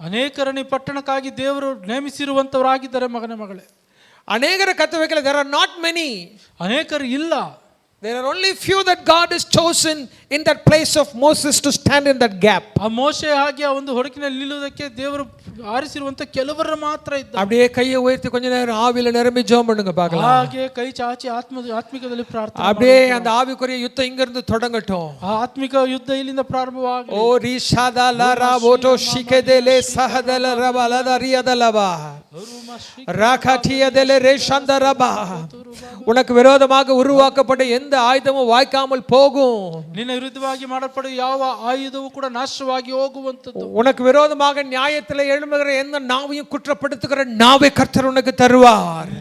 ಅನೇಕರನ್ನು ಈ ಪಟ್ಟಣಕ್ಕಾಗಿ ದೇವರು ನೇಮಿಸಿರುವಂತವರಾಗಿದ್ದಾರೆ. ಮಗನೇ ಮಗಳೇ, அநேகரை கர்த்தர் வைக்கல. there are not many. ಅನೇಕರು ಇಲ್ಲ. There are only few that God has chosen in that place of Moses to stand in that gap. ಆ ಮೋಶೆ ಹಾಗೆ ಆ ಒಂದು ಹೊಡಕಿನಲ್ಲಿ ನಿಲ್ಲುವುದಕ್ಕೆ ದೇವರು ಆರಿಸಿರುವಂತ ಕೆಲವರು ಮಾತ್ರ ಇದ್ದಾರೆ. அப்படியே கையை உயர்த்தி கொஞ்ச நேரம் ஆவியில நிரம்பி ஜெபம் பண்ணுங்க பார்க்கலாம். ಹಾಗೆ ಕೈ ಚಾಚಿ ಆತ್ಮಿಕದಲ್ಲಿ ಪ್ರಾರ್ಥನೆ. அப்படியே அந்த ஆவிக்குரிய யுத்தம் இங்க இருந்து தொடங்கட்டும். ಆ ಆತ್ಮಿಕ ಯುದ್ಧ ಇಲ್ಲಿಂದ ಪ್ರಾರಂಭವಾಗಲಿ. ಓ ರಿಷಾದಲರಾ ವೋಟೋ ಶಿಕೆದೆಲೆ ಸಹದಲ ರಬಲದ ರಿಯದಲಬಾ ರಾಖಟಿಯದೆಲೆ ರೇಷಂದರಬಾ. உனக்கு விரோதமாக உருவாக்கப்பட்ட எந்த ஆயுதமும் வாய்க்காமல் போகும். ನಿನ್ನ ವಿರುದ್ಧವಾಗಿ ಮಾಡಲ್ಪಡುವ ಯಾವ ಆಯುಧವೂ ಕೂಡ ನಾಶವಾಗಿ ಹೋಗುವಂತದ್ದು. உனக்கு விரோதமாக நியாயத்தில் எழும்புகிற எந்த நாவையும் குற்றப்படுத்துகிற நாவை கர்த்தர் உனக்கு தருவார்.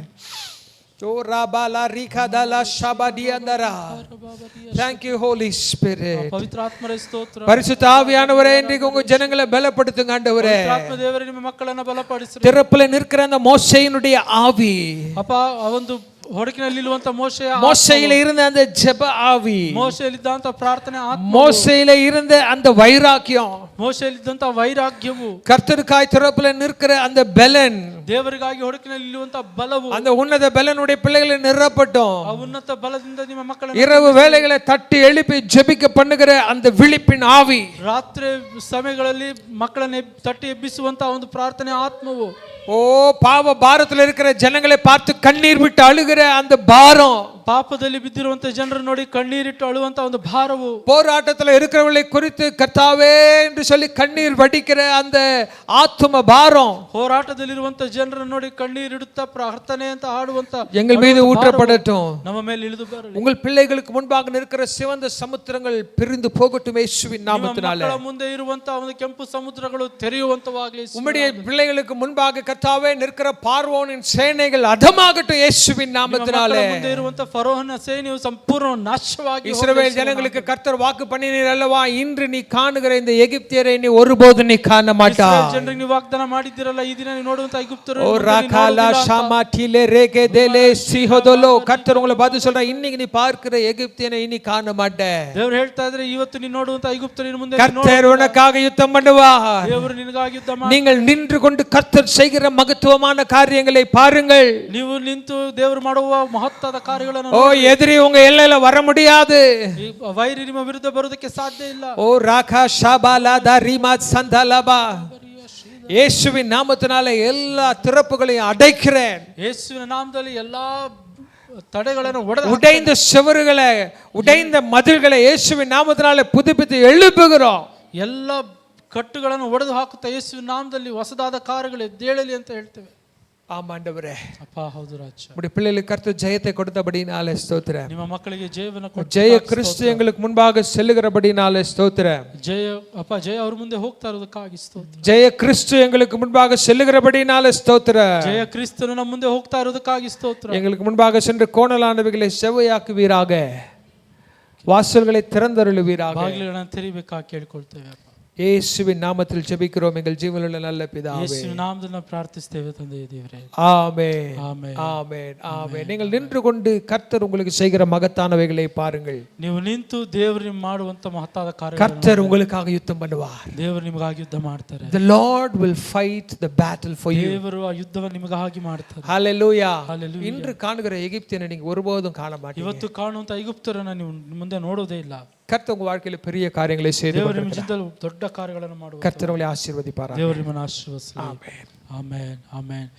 Thank you Holy Spirit. ಪವಿತ್ರ ಆತ್ಮರೇ ಸ್ತೋತ್ರ. பரிசுத்த ஆவியானவரே, இன்றைக்கு உங்க ஜனங்களை பலப்படுத்துங்க ஆண்டவரே. ಆತ್ಮ ದೇವರೇ, ನಿಮ್ಮ ಮಕ್ಕಳನ್ನು ಬಲಪಡಿಸಿರಿ. திறப்புல நிற்கிற அந்த மோசேயினுடைய ஆவி, ಅಪ್ಪ ಆ ಒಂದು ಹೊಡಕಿನಲ್ಲಿ ನಿಲ್ಲುವಂತ மோசேயில இருந்த அந்த ஜெப ஆவி, ಮೋಶೆಯಲ್ಲಿದ್ದಂತ ಪ್ರಾರ್ಥನೆ ಆತ್ಮ, மோசேயில இருந்த அந்த வைராக்கியம், ಮೋಶೆಯಲ್ಲಿದ್ದಂತ ವೈರಾಗ್ಯವು, கர்த்தருக்காய் திறப்புல நிற்கிற அந்த பலன், ದೇವರಿಗಾಗಿ ಹೊಡಕಿನಲ್ಲಿ ನಿಲ್ಲುವಂತ ಬಲವು, அந்த உன்னத பலனுடைய பிள்ளைகளை நிரப்பட்டும். ಆ ಉನ್ನತ ಬಲದಿಂದ ನಿಮ್ಮ ಮಕ್ಕಳನ್ನು இரவு வேளைகளை தட்டி எழுப்பி ஜெபிக்க பண்ணுகிற அந்த விழிப்பின் ஆவி, ರಾತ್ರಿ ಸಮಯಗಳಲ್ಲಿ ಮಕ್ಕಳನ್ನು ತಟ್ಟಿ ಎಬ್ಬಿಸುವಂತ ಒಂದು ಪ್ರಾರ್ಥನೆ ಆತ್ಮವು, ஓ பாவ பாரத்தில் இருக்கிற ஜனங்களை பார்த்து கண்ணீர் விட்டு அழுகிற அந்த பாரம், ಪಾಪದಲ್ಲಿ ಬಿದ್ದಿರುವಂತ ಜನರನ್ನು ನೋಡಿ ಕಣ್ಣೀರಿಟ್ಟು ಅಳುವಂತ ಒಂದು ಭಾರವು, போராட்டத்தில் இருக்கிறவர்களை குறித்து கர்த்தாவே என்று சொல்லி கண்ணீர் வடிக்கிற அந்த ஆத்தும பாரம், ಹೋರಾಟದಲ್ಲಿರುವಂತ ಜನರನ್ನು ನೋಡಿ ಕಣ್ಣೀರಿಡುತ್ತಾ ಪ್ರಾರ್ಥನೆ ಅಂತ ಹಾಡುವಂತ எங்கள் மீது ஊற்றப்படட்டும். ನಮ್ಮ ಮೇಲೆ ಇಳಿದು ಬರಲಿ. உங்கள் பிள்ளைகளுக்கு முன்பாக நிற்கிற சிவந்த சமுத்திரங்கள் பிரிந்து போகட்டும் இயேசுவின் நாமத்தினாலே. ಮಕ್ಕಳ ಮುಂದೆ ಇರುವಂತ ಒಂದು ಕೆಂಪು ಸಮುದ್ರಗಳು ತೆರೆಯುವಂತವಾಗಲಿ. உம்முடைய பிள்ளைகளுக்கு முன்பாக கர்த்தாவே நிற்கிற பார்வோனின் சேனைகள் அதமாகட்டும் இயேசுவின் நாமத்தினாலே. ಮುಂದೆ ಇರುವಂತ ಫರೋಹನ ಸೇನೆಯು ಸಂಪೂರ್ಣ ನಾಶವಾಗಿ, இஸ்ரவேல் ஜனங்களுக்கு கர்த்தர் வாக்கு பண்ணினீர் அல்லவா, இன்று நீ காணுகிற இந்த எகிப்தியரை நீ ஒருபோதும் நீ காண மாட்டாய். ಜನರಿಗೆ ನೀವು ವಾಗ್ದಾನ ಮಾಡಿದಿರಲ್ಲ, ಈ ದಿನ ನೀವು ನೋಡುವಂತ ಐಗುಪ್ತರು ஓ ராகாலா ஷாமாட்டிலே ரேகேதேலே சிஹோதோலோ. கர்த்தர் உங்களை பார்த்து சொல்ற, இன்னைக்கு நீ பார்க்கிற எகிப்தியனை இனி காண மாட்டே. ದೇವರು ಹೇಳ್ತಾ ಇದ್ರೆ, ಇವತ್ತು ನೀನು ನೋಡುವಂತ ಐಗುಪ್ತರು ಮುಂದೆ கர்த்தர் உனக்காக யுத்தம் பண்ணுவார். ದೇವರು ನಿನಗಾಗಿ ಯುದ್ಧ ಮಾಡಿ. நீங்கள் நின்று கொண்டு கர்த்தர் செய்கிற மகத்துவமான காரியங்களை பாருங்கள். ನೀವು ನಿಂತು ದೇವರು ಮಾಡುವ ಮಹತ್ತಾದ ಕಾರ್ಯಗಳನ್ನು, ஓ எதிரி உங்க எல்லையில வர முடியாது. ವೈರಿ ನಿಮ್ಮ ವಿರುದ್ಧ ಬರೋದಕ್ಕೆ ಸಾಧ್ಯ ಇಲ್ಲ. ஓ ராகா ஷாபாலா தரிமா சந்தலபா. இயேசுவின் நாமத்தினாலே எல்லா திறப்புகளையும் அடைக்கிறேன். ಯೇಸುವಿನ ನಾಮದಲ್ಲಿ ಎಲ್ಲಾ தடைಗಳನ್ನು உடைந்த சுவர்களை, உடைந்த மதில்களை இயேசுவின் நாமத்தினாலே புதுப்பித்து எழுப்புகிறோம். ಎಲ್ಲ ಕಟ್ಟುಗಳನ್ನು ಒಡೆದು ಹಾಕುತ್ತಾ ಯೇಸುವಿನ ನಾಮದಲ್ಲಿ ಹೊಸದಾದ ಕಾರ್ಯಗಳು ಎದ್ದೇಳಲಿ ಅಂತ ಹೇಳ್ತೇವೆ. ஆமாண்டவரே, ಅಪ್ಪ ಹೌದು ರಾಜ, உம்முடைய பிள்ளைகளுக்கு கர்த்தர் ஜெயத்தை கொடுத்தபடினாலே ஸ்தோத்திரம். ನಿಮ್ಮ ಮಕ್ಕಳಿಗೆ ಜಯವನ್ನು ಕೊಟ್ಟು ஜெய கிறிஸ்து எங்களுக்கு முன்பாக செல்லுகிறபடினாலே ஸ்தோத்திரம். ಜಯ ಅಪ್ಪ ಜಯ ಅವ್ರ ಮುಂದೆ ಹೋಗ್ತಾ ಇರೋದಕ್ಕಾಗಿ ಸ್ತೋತ್ರ. ஜெய கிறிஸ்து எங்களுக்கு முன்பாக செல்லுகிறபடினாலே ஸ்தோத்திரம். ಜಯ ಕ್ರಿಸ್ತನು ನಮ್ಮ ಮುಂದೆ ಹೋಗ್ತಾ ಇರೋದಕ್ಕಾಗಿ ಸ್ತೋತ್ರ. எங்களுக்கு முன்பாக சென்று கோணலானவைகளை செவ்வையாக்குவீராக, வாசல்களை திறந்தருளுவீராக. ಬಾಗಿಲುಗಳನ್ನು ತೆರಿಬೇಕಾಗಿ ಕೇಳಿಕೊಳ್ತೇವೆ ಅಪ್ಪ. இயேசுவின் நாமத்தில் ஜெபிக்கிறோம் எங்கள் ஜீவனுள்ள நல்ல பிதாவே. ಯೇಸುವಿನ ನಾಮದಲ್ಲಿ ಪ್ರಾರ್ಥಿಸುತ್ತೇವೆ ತಂದೆಯೇ ದೇವರೇ. ஆமென், ಆಮೆನ್, ஆமென், ஆமென். நீங்கள் நின்று கொண்டு கர்த்தர் உங்களுக்கு செய்கிற மகத்தானவைகளை பாருங்கள். ನೀವು ನಿಂತು ದೇವರು ನಿಮಗೆ ಮಾಡುವಂತ ಮಹತ್ತಾದ ಕಾರ್ಯಗಳನ್ನು கர்த்தர் உங்களுக்காக யுத்தம் பண்ணுவார். ದೇವರು ನಿಮಗಾಗಿ ಯುದ್ಧ ಮಾಡ್ತಾರೆ. The Lord will fight the battle for you. ದೇವರು ಆ ಯುದ್ಧವನ್ನು ನಿಮಗಾಗಿ ಮಾಡ್ತಾರೆ. Hallelujah. Hallelujah. இன்று காணுகிற எகிப்தியனை நீங்க ஒருபோதும் காண மாட்டீங்க. ಇವತ್ತು ಕಾಣುವಂತ ಐಗುಪ್ತರನ್ನ ನೀವು ಮುಂದೆ ನೋಡೋದೇ ಇಲ್ಲ. கர்த்தர் உங்க வாழ்க்கையில பெரிய காரியங்களை செய்து ದೇವರು ನಿಮ್ಮ ಜೀವಿತದಲ್ಲಿ ದೊಡ್ಡ ಕಾರ್ಯಗಳನ್ನು ಮಾಡುವ கர்த்தர் உங்களை ஆசீர்வதிப்பார். ದೇವರು ನಿಮ್ಮನ್ನು ಆಶೀರ್ವದಿಸಲಿ. ஆமென். Amen, amen.